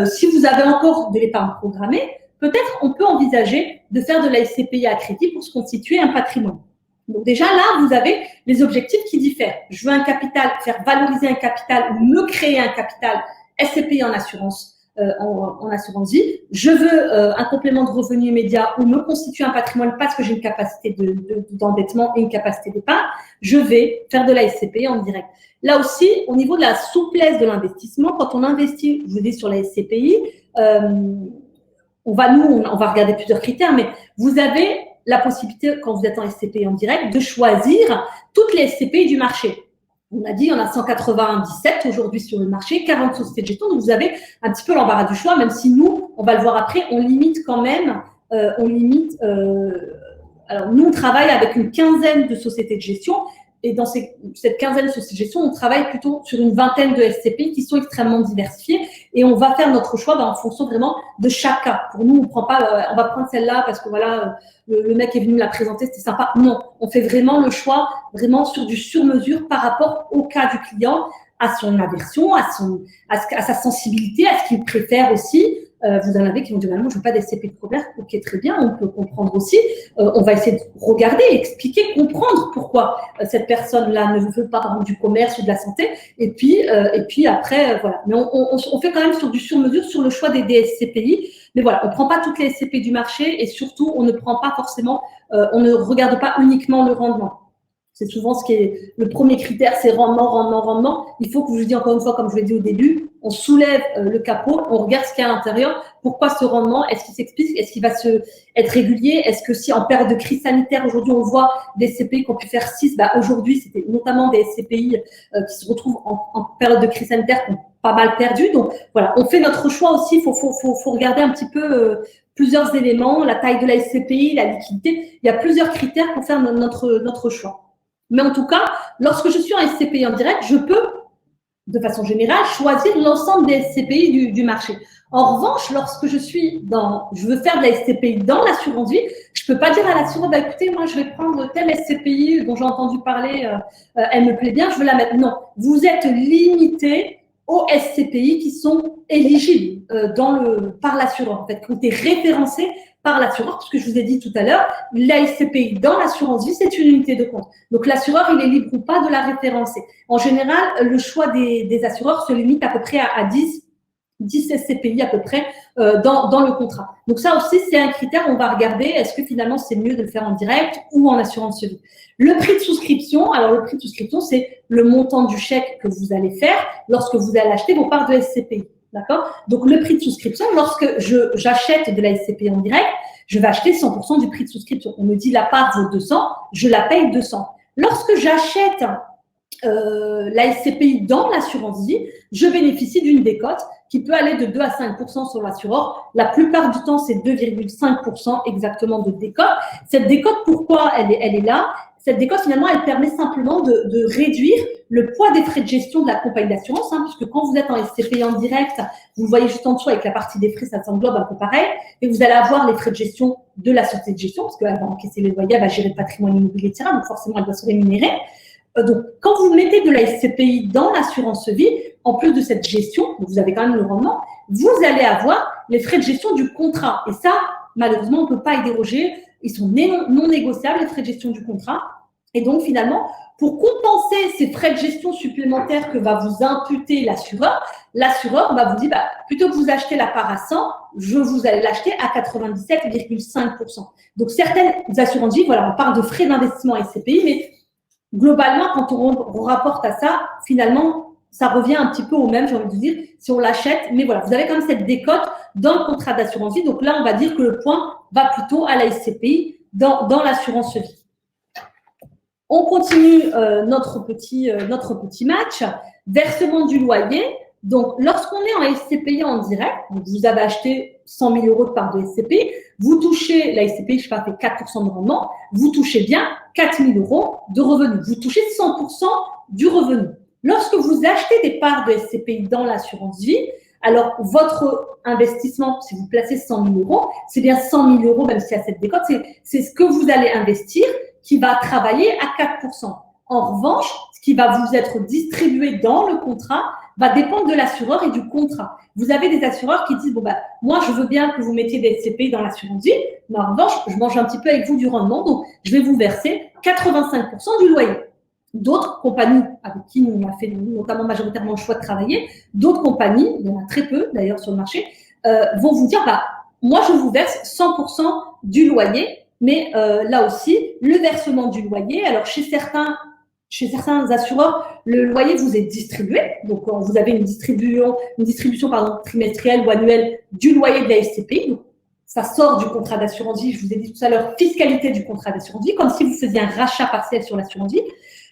si vous avez encore de l'épargne programmée, peut-être on peut envisager de faire de la SCPI à crédit pour se constituer un patrimoine. Donc déjà là, vous avez les objectifs qui diffèrent. Je veux un capital, faire valoriser un capital, me créer un capital SCPI en assurance, en assurance vie. Je veux un complément de revenu immédiat ou me constituer un patrimoine parce que j'ai une capacité d'endettement et une capacité d'épargne. Je vais faire de la SCPI en direct. Là aussi, au niveau de la souplesse de l'investissement, quand on investit, je vous dis sur la SCPI, on va regarder plusieurs critères, mais vous avez la possibilité, quand vous êtes en SCPI en direct, de choisir toutes les SCPI du marché. On a dit, il y en a 197 aujourd'hui sur le marché, 40 sociétés de gestion, donc vous avez un petit peu l'embarras du choix, même si nous, on va le voir après, on limite quand même, alors nous, on travaille avec une quinzaine de sociétés de gestion, et dans cette quinzaine de sociétés de gestion, on travaille plutôt sur une vingtaine de SCPI qui sont extrêmement diversifiées, Et on va faire notre choix en fonction vraiment de chaque cas. Pour nous, on va prendre celle-là parce que voilà, le mec est venu me la présenter, c'était sympa. Non, on fait vraiment le choix vraiment sur du sur-mesure par rapport au cas du client, à son aversion, à sa sensibilité, à ce qu'il préfère aussi. Vous en avez qui vont dire, non, je veux pas des SCPI de couvert. Ok, très bien, on peut comprendre aussi. On va essayer de regarder, expliquer, comprendre pourquoi cette personne-là ne veut pas, par exemple, du commerce ou de la santé. Et puis après, voilà. Mais on fait quand même sur du sur-mesure, sur le choix des SCPI. Mais voilà, on prend pas toutes les SCPI du marché et surtout, on ne prend pas forcément, on ne regarde pas uniquement le rendement. C'est souvent ce qui est le premier critère, c'est rendement, rendement, rendement. Il faut que, je vous dis encore une fois, comme je l'ai dit au début, on soulève le capot, on regarde ce qu'il y a à l'intérieur. Pourquoi ce rendement? Est-ce qu'il s'explique? Est-ce qu'il va être régulier? Est-ce que si en période de crise sanitaire, aujourd'hui, on voit des SCPI qui ont pu faire 6, aujourd'hui, c'était notamment des SCPI qui se retrouvent en période de crise sanitaire qui ont pas mal perdu. Donc, voilà, on fait notre choix aussi. Il faut regarder un petit peu plusieurs éléments, la taille de la SCPI, la liquidité. Il y a plusieurs critères pour faire notre choix. Mais en tout cas, lorsque je suis en SCPI en direct, je peux, de façon générale, choisir l'ensemble des SCPI du marché. En revanche, lorsque je veux faire de la SCPI dans l'assurance vie, je peux pas dire à l'assureur, écoutez, moi, je vais prendre telle SCPI dont j'ai entendu parler, elle me plaît bien, je veux la mettre. Non, vous êtes limité aux SCPI qui sont éligibles par l'assureur, en fait, qui ont été référencés par l'assureur, parce que je vous ai dit tout à l'heure, la SCPI dans l'assurance vie, c'est une unité de compte. Donc, l'assureur, il est libre ou pas de la référencer. En général, le choix des assureurs se limite à peu près à 10 SCPI à peu près dans le contrat. Donc, ça aussi, c'est un critère. On va regarder, est-ce que finalement, c'est mieux de le faire en direct ou en assurance vie. Le prix de souscription, alors le prix de souscription, c'est le montant du chèque que vous allez faire lorsque vous allez acheter vos parts de SCPI. D'accord? Donc, le prix de souscription, lorsque j'achète de la SCPI en direct, je vais acheter 100% du prix de souscription. On me dit la part vaut 200, je la paye 200. Lorsque j'achète la SCPI dans l'assurance vie, je bénéficie d'une décote qui peut aller de 2 à 5% sur l'assureur. La plupart du temps, c'est 2,5% exactement de décote. Cette décote, pourquoi elle est là? Cette décote, finalement, elle permet simplement de réduire le poids des frais de gestion de la compagnie d'assurance, puisque quand vous êtes en SCPI en direct, vous voyez juste en dessous avec la partie des frais, ça s'englobe un peu pareil, et vous allez avoir les frais de gestion de la société de gestion, parce qu'elle va encaisser les loyers, elle va gérer le patrimoine immobilier, etc. Donc, forcément, elle doit se rémunérer. Donc, quand vous mettez de la SCPI dans l'assurance vie, en plus de cette gestion, vous avez quand même le rendement, vous allez avoir les frais de gestion du contrat. Et ça, malheureusement, on ne peut pas y déroger. Ils sont non négociables, les frais de gestion du contrat. Et donc, finalement, pour compenser ces frais de gestion supplémentaires que va vous imputer l'assureur va vous dire, plutôt que vous achetez la part à 100, vous allez l'acheter à 97,5%. Donc, certaines assurances vie, voilà, on parle de frais d'investissement SCPI, mais globalement, quand on rapporte à ça, finalement, ça revient un petit peu au même, j'ai envie de dire, si on l'achète. Mais voilà, vous avez quand même cette décote dans le contrat d'assurance vie. Donc là, on va dire que le point va plutôt à la SCPI dans l'assurance vie. On continue notre petit match. Versement du loyer. Donc, lorsqu'on est en SCPI en direct, donc vous avez acheté 100 000 euros de part de SCPI, vous touchez, la SCPI, je sais pas, fait 4% de rendement, vous touchez bien 4 000 euros de revenus. Vous touchez 100% du revenu. Lorsque vous achetez des parts de SCPI dans l'assurance vie, alors votre investissement, si vous placez 100 000 euros, c'est bien 100 000 euros, même s'il y a cette décote, c'est ce que vous allez investir qui va travailler à 4%. En revanche, ce qui va vous être distribué dans le contrat va dépendre de l'assureur et du contrat. Vous avez des assureurs qui disent, moi, je veux bien que vous mettiez des SCPI dans l'assurance vie, mais en revanche, je mange un petit peu avec vous du rendement, donc je vais vous verser 85% du loyer. D'autres compagnies avec qui nous, on a fait notamment majoritairement le choix de travailler, d'autres compagnies, il y en a très peu d'ailleurs sur le marché, vont vous dire, moi, je vous verse 100% du loyer, mais là aussi, le versement du loyer, alors chez certains assureurs, le loyer vous est distribué. Donc, vous avez une distribution trimestrielle ou annuelle du loyer de la SCPI. Donc, ça sort du contrat d'assurance vie. Je vous ai dit tout à l'heure, fiscalité du contrat d'assurance vie, comme si vous faisiez un rachat partiel sur l'assurance vie.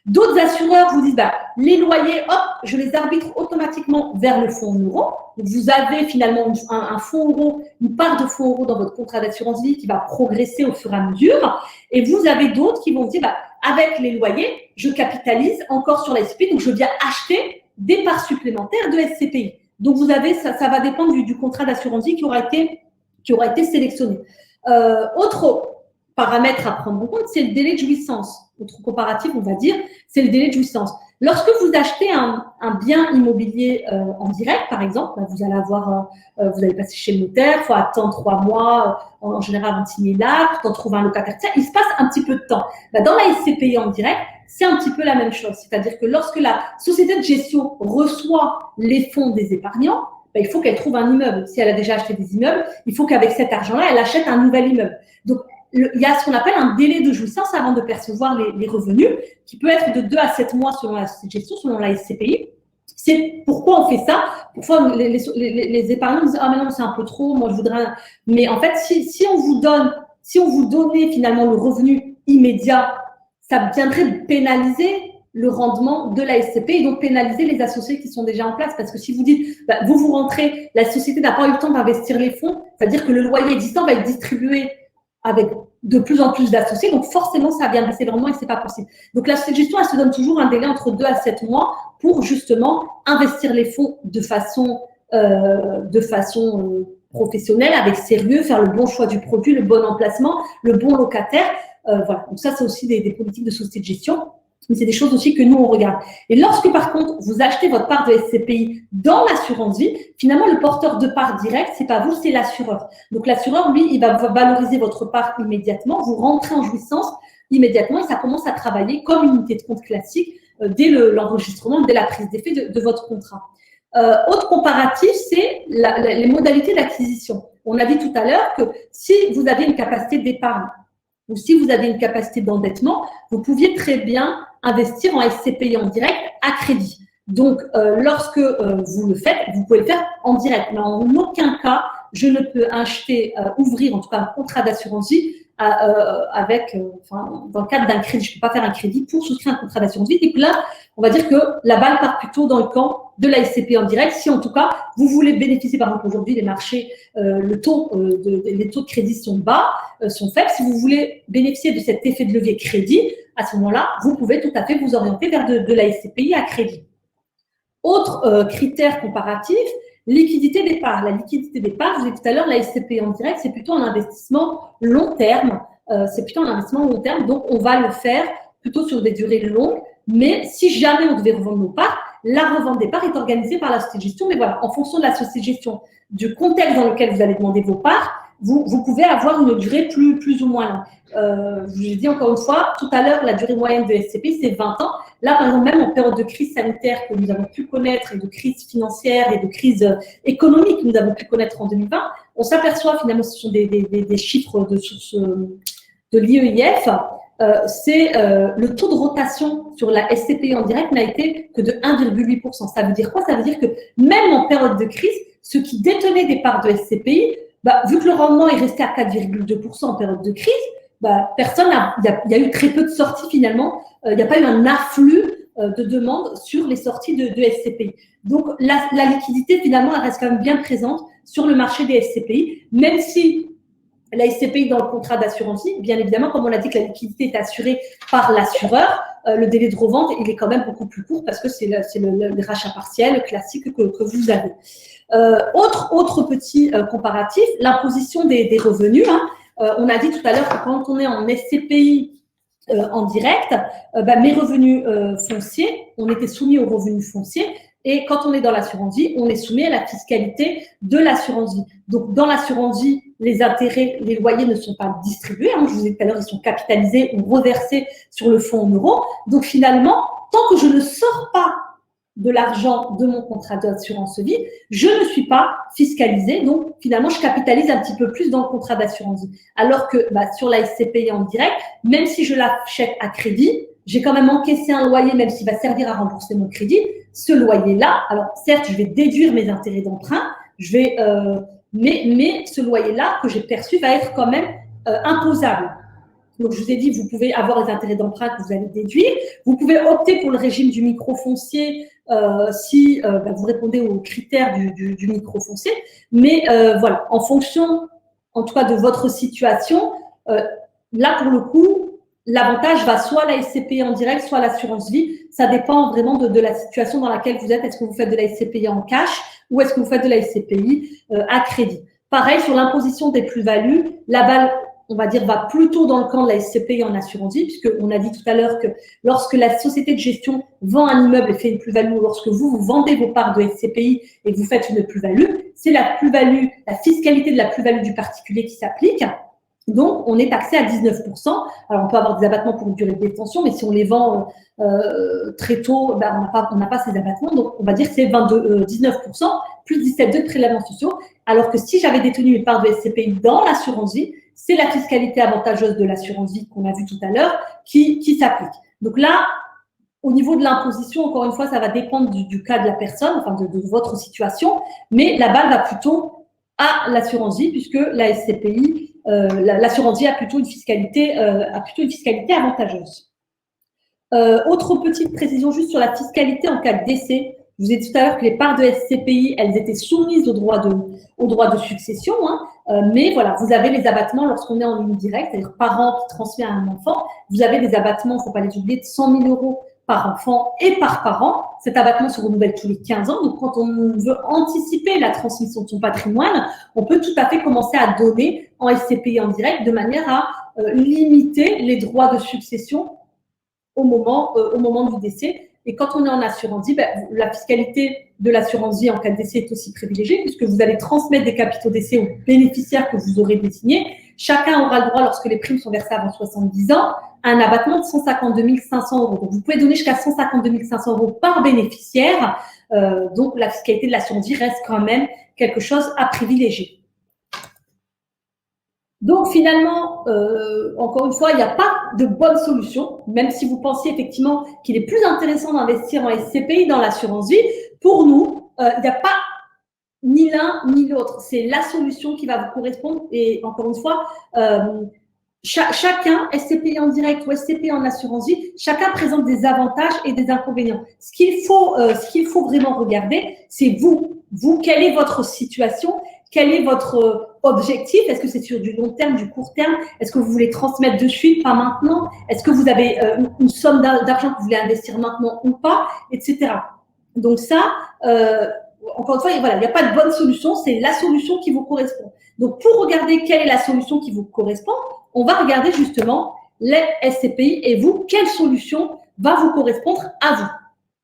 D'autres assureurs vous disent, les loyers, hop, je les arbitre automatiquement vers le fonds euro. Donc, vous avez finalement un fonds euro, une part de fonds euro dans votre contrat d'assurance vie qui va progresser au fur et à mesure. Et vous avez d'autres qui vont vous dire, avec les loyers, je capitalise encore sur la SCPI, donc je viens acheter des parts supplémentaires de SCPI. Donc, vous avez, ça va dépendre du contrat d'assurance vie qui aura été sélectionné. Autre paramètre à prendre en compte, c'est le délai de jouissance. Autre comparatif, on va dire, c'est le délai de jouissance. Lorsque vous achetez un bien immobilier en direct, par exemple, vous allez passer chez le notaire, il faut attendre 3 mois, en général, avant de signer l'acte, d'en trouver un locataire. Il se passe un petit peu de temps. Dans la SCPI en direct, c'est un petit peu la même chose. C'est-à-dire que lorsque la société de gestion reçoit les fonds des épargnants, il faut qu'elle trouve un immeuble. Si elle a déjà acheté des immeubles, il faut qu'avec cet argent-là, elle achète un nouvel immeuble. Donc, il y a ce qu'on appelle un délai de jouissance avant de percevoir les revenus, qui peut être de 2 à 7 mois selon la gestion, selon la SCPI. C'est pourquoi on fait ça. Parfois, les épargnants disent « Ah, mais non, c'est un peu trop, moi je voudrais… » Mais en fait, si on vous donnait finalement le revenu immédiat, ça viendrait pénaliser le rendement de la SCPI et donc pénaliser les associés qui sont déjà en place. Parce que si vous dites, vous rentrez, la société n'a pas eu le temps d'investir les fonds, c'est-à-dire que le loyer existant va être distribué avec de plus en plus d'associés, donc forcément, ça vient baisser le rendement et c'est pas possible. Donc, la société de gestion, elle se donne toujours un délai entre 2 à 7 mois pour justement investir les fonds de façon professionnelle, avec sérieux, faire le bon choix du produit, le bon emplacement, le bon locataire. Voilà. Donc, ça, c'est aussi des politiques de société de gestion. Mais c'est des choses aussi que nous, on regarde. Et lorsque, par contre, vous achetez votre part de SCPI dans l'assurance vie, finalement, le porteur de part direct, c'est pas vous, c'est l'assureur. Donc, l'assureur, lui, il va valoriser votre part immédiatement. Vous rentrez en jouissance immédiatement et ça commence à travailler comme une unité de compte classique dès l'enregistrement, dès la prise d'effet de votre contrat. Autre comparatif, c'est les modalités d'acquisition. On a dit tout à l'heure que si vous avez une capacité d'épargne ou si vous avez une capacité d'endettement, vous pouviez très bien investir en SCPI en direct à crédit. Donc, lorsque vous le faites, vous pouvez le faire en direct. Mais en aucun cas, je ne peux ouvrir en tout cas un contrat d'assurance vie dans le cadre d'un crédit. Je ne peux pas faire un crédit pour souscrire un contrat d'assurance vie. Et là, on va dire que la balle part plutôt dans le camp de la SCPI en direct. Si en tout cas, vous voulez bénéficier, par exemple, aujourd'hui, les marchés, les taux de crédit sont bas, sont faibles. Si vous voulez bénéficier de cet effet de levier crédit, à ce moment-là, vous pouvez tout à fait vous orienter vers de la SCPI à crédit. Autre critère comparatif, liquidité des parts. La liquidité des parts, je vous ai dit tout à l'heure, la SCPI en direct, c'est plutôt un investissement long terme. Donc on va le faire plutôt sur des durées longues. Mais si jamais on devait revendre nos parts, la revente des parts est organisée par la société de gestion. Mais voilà, en fonction de la société de gestion, du contexte dans lequel vous allez demander vos parts, vous pouvez avoir une durée plus ou moins longue. Je vous ai dit encore une fois, tout à l'heure, la durée moyenne de SCPI, c'est 20 ans. Là, par exemple, même en période de crise sanitaire que nous avons pu connaître, et de crise financière et de crise économique que nous avons pu connaître en 2020, on s'aperçoit finalement, ce sont des chiffres de source de l'IEIF, c'est le taux de rotation sur la SCPI en direct n'a été que de 1,8%. Ça veut dire quoi? Ça veut dire que même en période de crise, ceux qui détenaient des parts de SCPI, vu que le rendement est resté à 4,2% en période de crise, il y a eu très peu de sorties finalement. Il n'y a pas eu un afflux de demandes sur les sorties de SCPI. Donc, la liquidité, finalement, elle reste quand même bien présente sur le marché des SCPI, même si la SCPI dans le contrat d'assurance vie, bien évidemment, comme on l'a dit que la liquidité est assurée par l'assureur, le délai de revente, il est quand même beaucoup plus court parce que c'est le rachat partiel classique que vous avez. Autre petit comparatif, l'imposition des revenus. On a dit tout à l'heure que quand on est en SCPI en direct, mes revenus fonciers, on était soumis aux revenus fonciers. Et quand on est dans l'assurance vie, on est soumis à la fiscalité de l'assurance vie. Donc, dans l'assurance vie, les intérêts, les loyers ne sont pas distribués. Je vous ai dit tout à l'heure, ils sont capitalisés ou reversés sur le fonds en euros. Donc, finalement, tant que je ne sors pas de l'argent de mon contrat d'assurance vie, je ne suis pas fiscalisée. Donc, finalement, je capitalise un petit peu plus dans le contrat d'assurance vie. Alors que sur la SCPI en direct, même si je l'achète à crédit, j'ai quand même encaissé un loyer, même s'il va servir à rembourser mon crédit. Ce loyer-là, alors certes, je vais déduire mes intérêts d'emprunt, mais ce loyer-là que j'ai perçu va être quand même imposable. Donc, je vous ai dit, vous pouvez avoir les intérêts d'emprunt que vous allez déduire. Vous pouvez opter pour le régime du microfoncier si vous répondez aux critères du microfoncier. Mais voilà, en fonction, en tout cas, de votre situation, là, pour le coup, l'avantage va soit la SCPI en direct, soit l'assurance vie. Ça dépend vraiment de la situation dans laquelle vous êtes. Est-ce que vous faites de la SCPI en cash ou est-ce que vous faites de la SCPI à crédit. Pareil, sur l'imposition des plus-values, la balle, on va dire, va plutôt dans le camp de la SCPI en assurance vie, puisqu'on a dit tout à l'heure que lorsque la société de gestion vend un immeuble et fait une plus-value, ou lorsque vous vendez vos parts de SCPI et que vous faites une plus-value, c'est la plus-value, la fiscalité de la plus-value du particulier qui s'applique. Donc, on est taxé à 19%. Alors, on peut avoir des abattements pour une durée de détention, mais si on les vend très tôt, ben, on n'a pas ces abattements. Donc, on va dire que c'est 19% plus 17 de prélèvements sociaux. Alors que si j'avais détenu mes parts de SCPI dans l'assurance vie, c'est la fiscalité avantageuse de l'assurance vie qu'on a vu tout à l'heure qui s'applique. Donc là, au niveau de l'imposition, encore une fois, ça va dépendre du cas de la personne, enfin de votre situation, mais la balle va plutôt à l'assurance vie puisque la SCPI, l'assurance vie a plutôt une fiscalité avantageuse. Autre petite précision juste sur la fiscalité en cas de décès. Je vous ai dit tout à l'heure que les parts de SCPI, elles étaient soumises au droit de succession, mais voilà, vous avez les abattements lorsqu'on est en ligne directe, c'est-à-dire parent qui transmet à un enfant, vous avez des abattements, il ne faut pas les oublier, de 100 000 € par enfant et par parent. Cet abattement se renouvelle tous les 15 ans, donc quand on veut anticiper la transmission de son patrimoine, on peut tout à fait commencer à donner en SCPI en direct de manière à limiter les droits de succession au moment du décès. Et quand on est en assurance vie, la fiscalité de l'assurance vie en cas de décès est aussi privilégiée puisque vous allez transmettre des capitaux décès aux bénéficiaires que vous aurez désignés. Chacun aura le droit, lorsque les primes sont versées avant 70 ans, à un abattement de 152 500 €. Donc, vous pouvez donner jusqu'à 152 500 € par bénéficiaire. Donc, la fiscalité de l'assurance vie reste quand même quelque chose à privilégier. Donc, finalement, encore une fois, il n'y a pas de bonne solution, même si vous pensiez effectivement qu'il est plus intéressant d'investir en SCPI dans l'assurance vie. Pour nous, il n'y a pas ni l'un ni l'autre. C'est la solution qui va vous correspondre. Et encore une fois, chacun, SCPI en direct ou SCPI en assurance vie, chacun présente des avantages et des inconvénients. Ce qu'il faut vraiment regarder, c'est vous, quelle est votre situation? Quel est votre objectif? Est-ce que c'est sur du long terme, du court terme? Est-ce que vous voulez transmettre de suite, pas maintenant? Est-ce que vous avez une somme d'argent que vous voulez investir maintenant ou pas, etc. Donc ça, encore une fois, voilà, il n'y a pas de bonne solution, c'est la solution qui vous correspond. Donc pour regarder quelle est la solution qui vous correspond, on va regarder justement les SCPI et vous, quelle solution va vous correspondre à vous.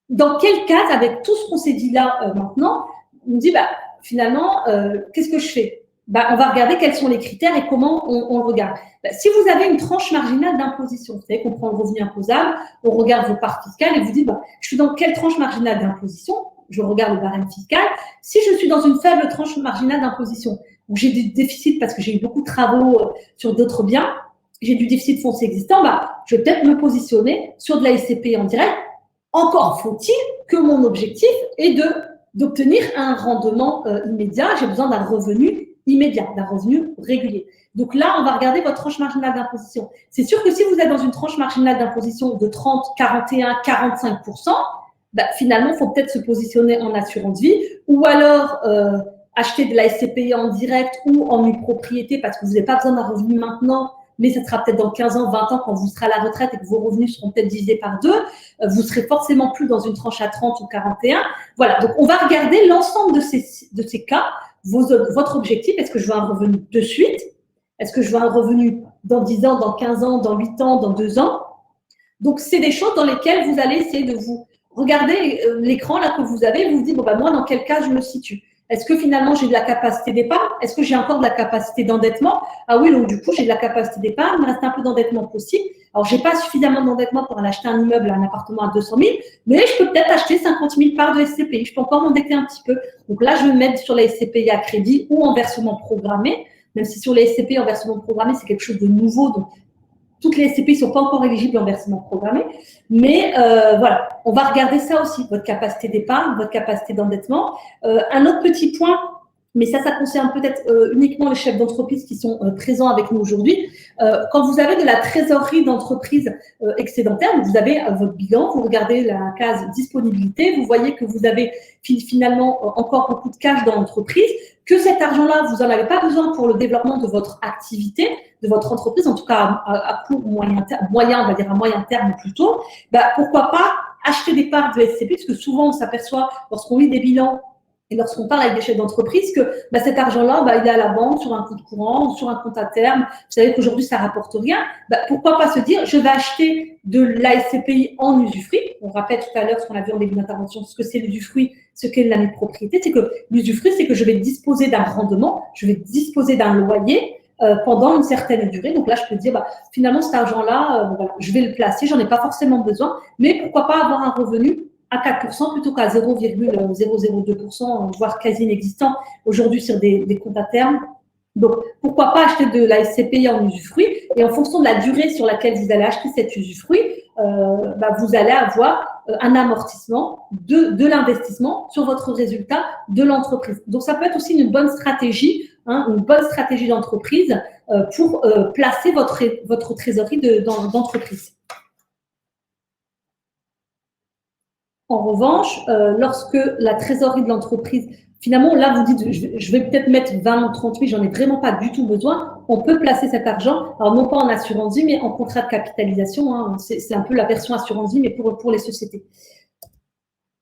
Dans quel cas, avec tout ce qu'on s'est dit là maintenant, on dit finalement, qu'est-ce que je fais? On va regarder quels sont les critères et comment on le regarde. Si vous avez une tranche marginale d'imposition, vous savez qu'on prend le revenu imposable, on regarde vos parts fiscales et vous dites, je suis dans quelle tranche marginale d'imposition? Je regarde le barème fiscal. Si je suis dans une faible tranche marginale d'imposition, où j'ai des déficits parce que j'ai eu beaucoup de travaux sur d'autres biens, j'ai du déficit foncier existant, je vais peut-être me positionner sur de la SCPI en direct. Encore faut-il que mon objectif est d'obtenir un rendement immédiat. J'ai besoin d'un revenu immédiat, d'un revenu régulier. Donc là, on va regarder votre tranche marginale d'imposition. C'est sûr que si vous êtes dans une tranche marginale d'imposition de 30, 41, 45%, finalement, il faut peut-être se positionner en assurance vie ou alors acheter de la SCPI en direct ou en nue propriété parce que vous n'avez pas besoin d'un revenu maintenant, mais ça sera peut-être dans 15 ans, 20 ans quand vous serez à la retraite et que vos revenus seront peut-être divisés par 2. Vous serez forcément plus dans une tranche à 30 ou 41. Voilà, donc on va regarder l'ensemble de ces cas, votre objectif. Est-ce que je veux un revenu de suite? Est-ce que je veux un revenu dans 10 ans, dans 15 ans, dans 8 ans, dans 2 ans? Donc, c'est des choses dans lesquelles vous allez essayer de vous regarder l'écran là que vous avez, vous vous dites, moi, dans quel cas je me situe? Est-ce que finalement, j'ai de la capacité d'épargne? Est-ce que j'ai encore de la capacité d'endettement? Ah oui, donc du coup, j'ai de la capacité d'épargne, il me reste un peu d'endettement possible. Alors, j'ai pas suffisamment d'endettement pour aller acheter un immeuble, un appartement à 200 000, mais je peux peut-être acheter 50 000 parts de SCPI. Je peux encore m'endetter un petit peu. Donc là, je vais me mettre sur la SCPI à crédit ou en versement programmé, même si sur les SCPI en versement programmé, c'est quelque chose de nouveau. Donc, toutes les SCPI ne sont pas encore éligibles en versement programmé. Mais voilà, on va regarder ça aussi, votre capacité d'épargne, votre capacité d'endettement. Un autre petit point, mais ça concerne peut-être uniquement les chefs d'entreprise qui sont présents avec nous aujourd'hui. Quand vous avez de la trésorerie d'entreprise excédentaire, vous avez votre bilan, vous regardez la case disponibilité, vous voyez que vous avez finalement encore beaucoup de cash dans l'entreprise, que cet argent-là, vous n'en avez pas besoin pour le développement de votre activité, de votre entreprise, en tout cas à court ou moyen terme, on va dire à moyen terme plutôt, pourquoi pas acheter des parts de SCPI, parce que souvent on s'aperçoit, lorsqu'on lit des bilans, Et lorsqu'on parle avec des chefs d'entreprise, que cet argent-là, il est à la banque, sur un compte courant, sur un compte à terme. Vous savez qu'aujourd'hui, ça rapporte rien. Pourquoi pas se dire, je vais acheter de la SCPI en usufruit. On rappelle tout à l'heure ce qu'on a vu en début d'intervention, ce que c'est l'usufruit, ce qu'est la propriété. C'est que l'usufruit, c'est que je vais disposer d'un rendement, je vais disposer d'un loyer pendant une certaine durée. Donc là, je peux dire, finalement, cet argent-là, voilà, je vais le placer, j'en ai pas forcément besoin, mais pourquoi pas avoir un revenu à 4% plutôt qu'à 0,002%, voire quasi inexistant aujourd'hui sur des comptes à terme. Donc, pourquoi pas acheter de la SCPI en usufruit, et en fonction de la durée sur laquelle vous allez acheter cet usufruit, vous allez avoir un amortissement de l'investissement sur votre résultat de l'entreprise. Donc, ça peut être aussi une bonne stratégie, une bonne stratégie d'entreprise pour placer votre trésorerie d'entreprise. En revanche, lorsque la trésorerie de l'entreprise, finalement, là, vous dites, je vais peut-être mettre 20 ou 30 000, j'en ai vraiment pas du tout besoin, on peut placer cet argent, alors non pas en assurance vie, mais en contrat de capitalisation, hein, c'est un peu la version assurance vie, mais pour les sociétés.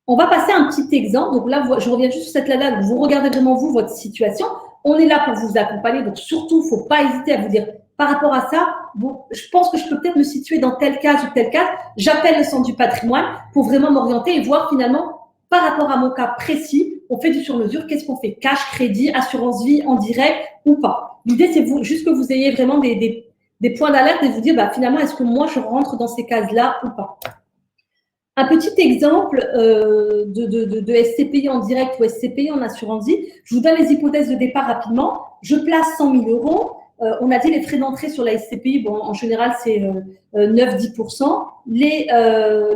On va passer à un petit exemple. Donc là, je reviens juste sur cette là, vous regardez vraiment, vous, votre situation. On est là pour vous accompagner, donc surtout, il ne faut pas hésiter à vous dire, par rapport à ça, bon, je pense que je peux peut-être me situer dans tel cas ou tel cas. J'appelle le centre du patrimoine pour vraiment m'orienter et voir finalement, par rapport à mon cas précis, on fait du sur-mesure, qu'est-ce qu'on fait? Cash, crédit, assurance vie, en direct ou pas? L'idée, c'est juste que vous ayez vraiment des points d'alerte et vous dire, finalement, est-ce que moi, je rentre dans ces cases-là ou pas? Un petit exemple de SCPI en direct ou SCPI en assurance vie. Je vous donne les hypothèses de départ rapidement. Je place 100 000 euros. On a dit les frais d'entrée sur la SCPI, bon, en général, c'est 9-10%.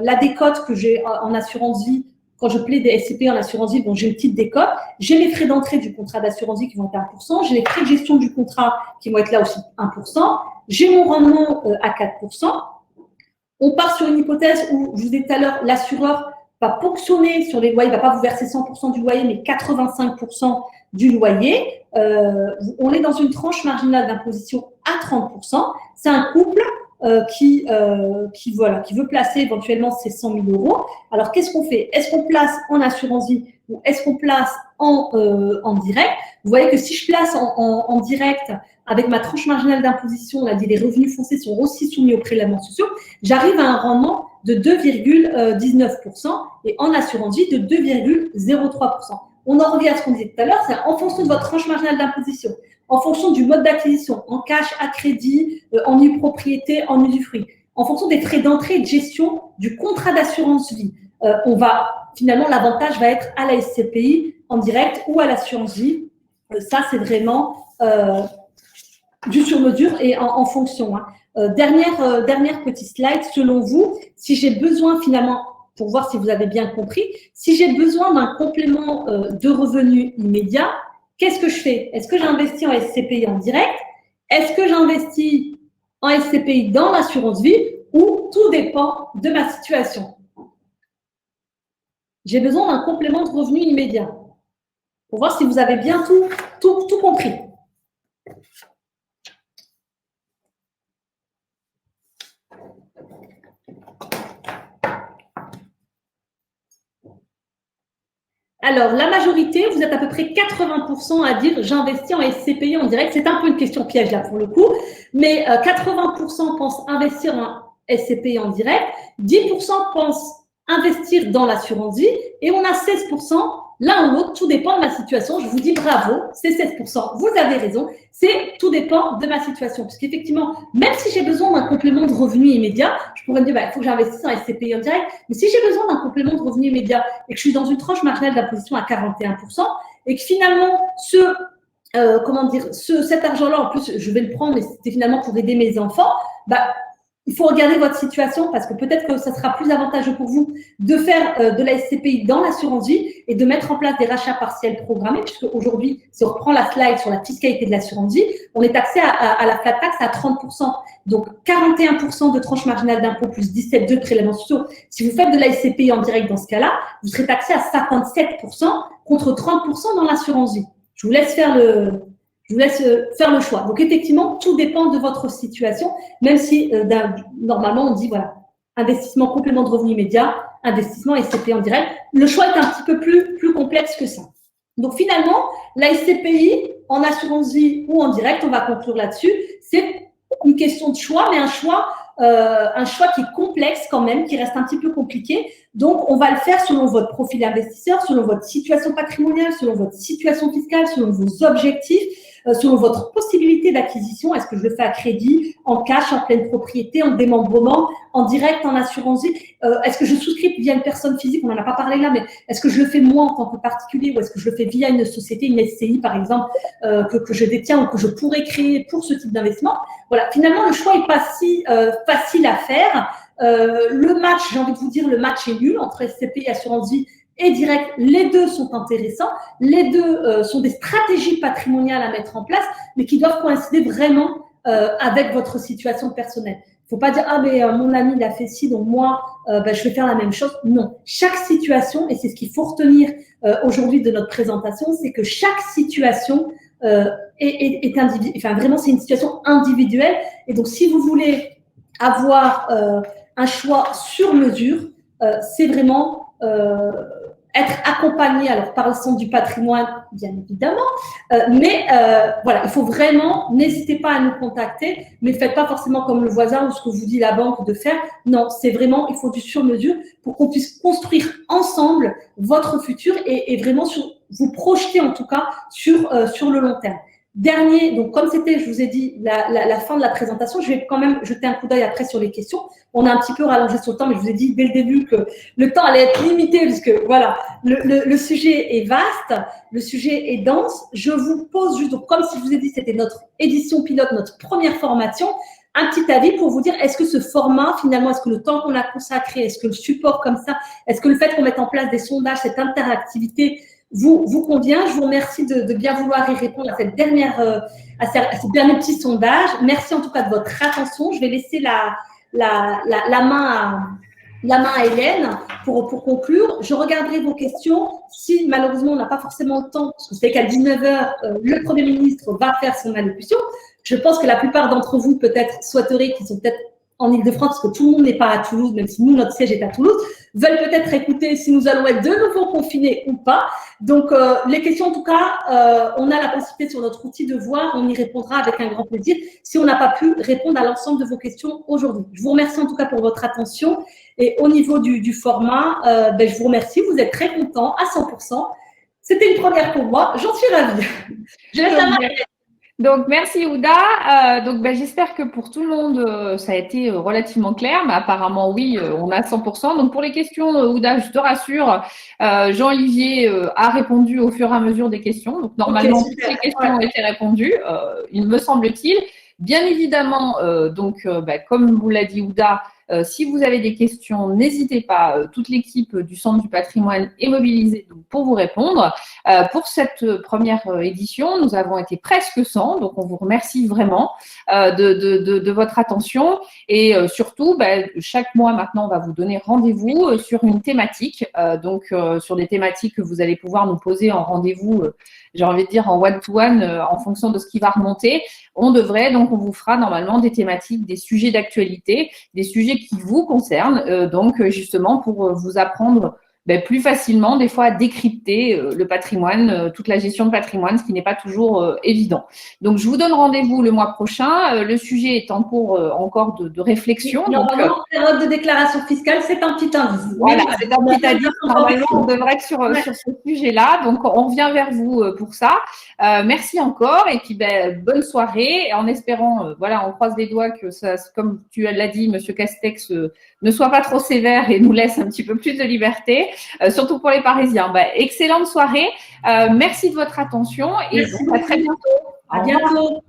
La décote que j'ai en assurance vie, quand je plais des SCPI en assurance vie, bon, j'ai une petite décote. J'ai les frais d'entrée du contrat d'assurance vie qui vont être 1%. J'ai les frais de gestion du contrat qui vont être là aussi 1%. J'ai mon rendement à 4%. On part sur une hypothèse où, je vous ai dit tout à l'heure, l'assureur va ponctionner sur les loyers, il ne va pas vous verser 100% du loyer, mais 85% du loyer. On est dans une tranche marginale d'imposition à 30%. C'est un couple qui veut placer éventuellement ses 100 000 euros. Alors, qu'est-ce qu'on fait? Est-ce qu'on place en assurance vie ou est-ce qu'on place en direct? Vous voyez que si je place en direct, avec ma tranche marginale d'imposition, on a dit les revenus fonciers sont aussi soumis aux prélèvements sociaux, j'arrive à un rendement de 2,19% et en assurance vie de 2,03%. On en revient à ce qu'on disait tout à l'heure, c'est en fonction de votre tranche marginale d'imposition, en fonction du mode d'acquisition, en cash, à crédit, en propriété, en usufruit, en fonction des frais d'entrée et de gestion du contrat d'assurance vie. Finalement, l'avantage va être à la SCPI en direct ou à l'assurance vie. Ça, c'est vraiment du sur-mesure et en fonction. Dernière petite slide. Selon vous, si j'ai besoin finalement, pour voir si vous avez bien compris, si j'ai besoin d'un complément de revenus immédiat, qu'est-ce que je fais? Est-ce que j'investis en SCPI en direct? Est-ce que j'investis en SCPI dans l'assurance vie? Ou tout dépend de ma situation? J'ai besoin d'un complément de revenus immédiat. Pour voir si vous avez bien tout compris. Alors, la majorité, vous êtes à peu près 80% à dire j'investis en SCPI en direct. C'est un peu une question piège là pour le coup, mais 80% pensent investir en SCPI en direct, 10% pensent investir dans l'assurance vie et on a 16%, l'un ou l'autre, tout dépend de ma situation. Je vous dis bravo, c'est 16%, vous avez raison, c'est tout dépend de ma situation. Parce qu'effectivement, même si j'ai besoin d'un complément de revenu immédiat, je pourrais me dire, il faut que j'investisse en SCPI en direct, mais si j'ai besoin d'un complément de revenu immédiat et que je suis dans une tranche marginale d'imposition à 41% et que finalement, cet argent-là, en plus, je vais le prendre, mais c'était finalement pour aider mes enfants, il faut regarder votre situation parce que peut-être que ça sera plus avantageux pour vous de faire de la SCPI dans l'assurance vie et de mettre en place des rachats partiels programmés, puisque aujourd'hui, si on reprend la slide sur la fiscalité de l'assurance vie, on est taxé à la flat tax à 30%. Donc, 41% de tranche marginale d'impôt plus 17,2 de prélèvements sociaux. Si vous faites de la SCPI en direct dans ce cas-là, vous serez taxé à 57% contre 30% dans l'assurance vie. Je vous laisse faire le choix. Donc, effectivement, tout dépend de votre situation, même si normalement, on dit, voilà, investissement complément de revenu immédiat, investissement SCPI en direct. Le choix est un petit peu plus complexe que ça. Donc finalement, la SCPI en assurance vie ou en direct, on va conclure là-dessus, c'est une question de choix, mais un choix qui est complexe quand même, qui reste un petit peu compliqué. Donc, on va le faire selon votre profil investisseur, selon votre situation patrimoniale, selon votre situation fiscale, selon vos objectifs, selon votre possibilité d'acquisition. Est-ce que je le fais à crédit, en cash, en pleine propriété, en démembrement, en direct, en assurance vie? Est-ce que je souscris via une personne physique? On n'en a pas parlé là, mais est-ce que je le fais moi en tant que particulier ou est-ce que je le fais via une société, une SCI par exemple, que je détiens ou que je pourrais créer pour ce type d'investissement? Voilà, finalement, le choix n'est pas si facile à faire. Le match, j'ai envie de vous dire, le match est nul entre SCPI, assurance vie et direct. Les deux sont intéressants. Les deux sont des stratégies patrimoniales à mettre en place, mais qui doivent coïncider vraiment avec votre situation personnelle. Il ne faut pas dire, ah, mais mon ami, il a fait ci, donc moi, je vais faire la même chose. Non. Chaque situation, et c'est ce qu'il faut retenir aujourd'hui de notre présentation, c'est que chaque situation est individuelle. Enfin, vraiment, c'est une situation individuelle. Et donc, si vous voulez avoir un choix sur mesure, c'est vraiment être accompagné, alors par le centre du patrimoine, bien évidemment, mais voilà, il faut vraiment, n'hésitez pas à nous contacter, mais faites pas forcément comme le voisin ou ce que vous dit la banque de faire. Non, c'est vraiment, il faut du sur-mesure pour qu'on puisse construire ensemble votre futur et vraiment vous projeter en tout cas sur le long terme. Dernier, donc comme c'était, je vous ai dit, la fin de la présentation, je vais quand même jeter un coup d'œil après sur les questions. On a un petit peu rallongé sur le temps, mais je vous ai dit dès le début que le temps allait être limité puisque voilà, le sujet est vaste, le sujet est dense. Je vous pose juste, donc comme si je vous ai dit, c'était notre édition pilote, notre première formation, un petit avis pour vous dire, est-ce que ce format, finalement, est-ce que le temps qu'on a consacré, est-ce que le support comme ça, est-ce que le fait qu'on mette en place des sondages, cette interactivité, vous convient? Je vous remercie de bien vouloir y répondre à cette dernière, à ce dernier petit sondage. Merci en tout cas de votre attention. Je vais laisser la main à Hélène pour conclure. Je regarderai vos questions. Si malheureusement on n'a pas forcément le temps, parce que vous savez qu'à 19h, le Premier ministre va faire son allocution. Je pense que la plupart d'entre vous peut-être souhaiteraient qu'ils sont peut-être en Ile-de-France, parce que tout le monde n'est pas à Toulouse, même si nous, notre siège est à Toulouse, veulent peut-être écouter si nous allons être de nouveau confinés ou pas. Donc, les questions, en tout cas, on a la possibilité sur notre outil de voir, on y répondra avec un grand plaisir si on n'a pas pu répondre à l'ensemble de vos questions aujourd'hui. Je vous remercie en tout cas pour votre attention et au niveau du format, je vous remercie, vous êtes très contents à 100%. C'était une première pour moi, j'en suis ravie. Je laisse la main. Donc, merci Ouda. J'espère que pour tout le monde, ça a été relativement clair, mais apparemment, oui, on a 100%. Donc, pour les questions, Ouda, je te rassure, Jean-Olivier a répondu au fur et à mesure des questions. Donc, normalement, toutes les questions ont été répondues, il me semble-t-il. Bien évidemment, comme vous l'a dit Ouda, si vous avez des questions, n'hésitez pas. Toute l'équipe du Centre du patrimoine est mobilisée pour vous répondre. Pour cette première édition, nous avons été presque 100, donc on vous remercie vraiment de votre attention. Et surtout, chaque mois maintenant, on va vous donner rendez-vous sur une thématique, sur des thématiques que vous allez pouvoir nous poser en rendez-vous, j'ai envie de dire en one-to-one, en fonction de ce qui va remonter. On vous fera normalement des thématiques, des sujets d'actualité, des sujets qui vous concernent, justement pour vous apprendre plus facilement, des fois, à décrypter le patrimoine, toute la gestion de patrimoine, ce qui n'est pas toujours évident. Donc, je vous donne rendez-vous le mois prochain. Le sujet est en cours encore de réflexion. Normalement, période de déclaration fiscale, c'est un petit indice. Voilà, c'est un petit indice. Normalement, on devrait être sur ce sujet-là. Donc, on revient vers vous pour ça. Merci encore. Et puis, bonne soirée. En espérant, on croise les doigts que ça, comme tu l'as dit, Monsieur Castex, ne soit pas trop sévère et nous laisse un petit peu plus de liberté. Surtout pour les Parisiens. Excellente soirée. Merci de votre attention et à très bientôt. À bientôt.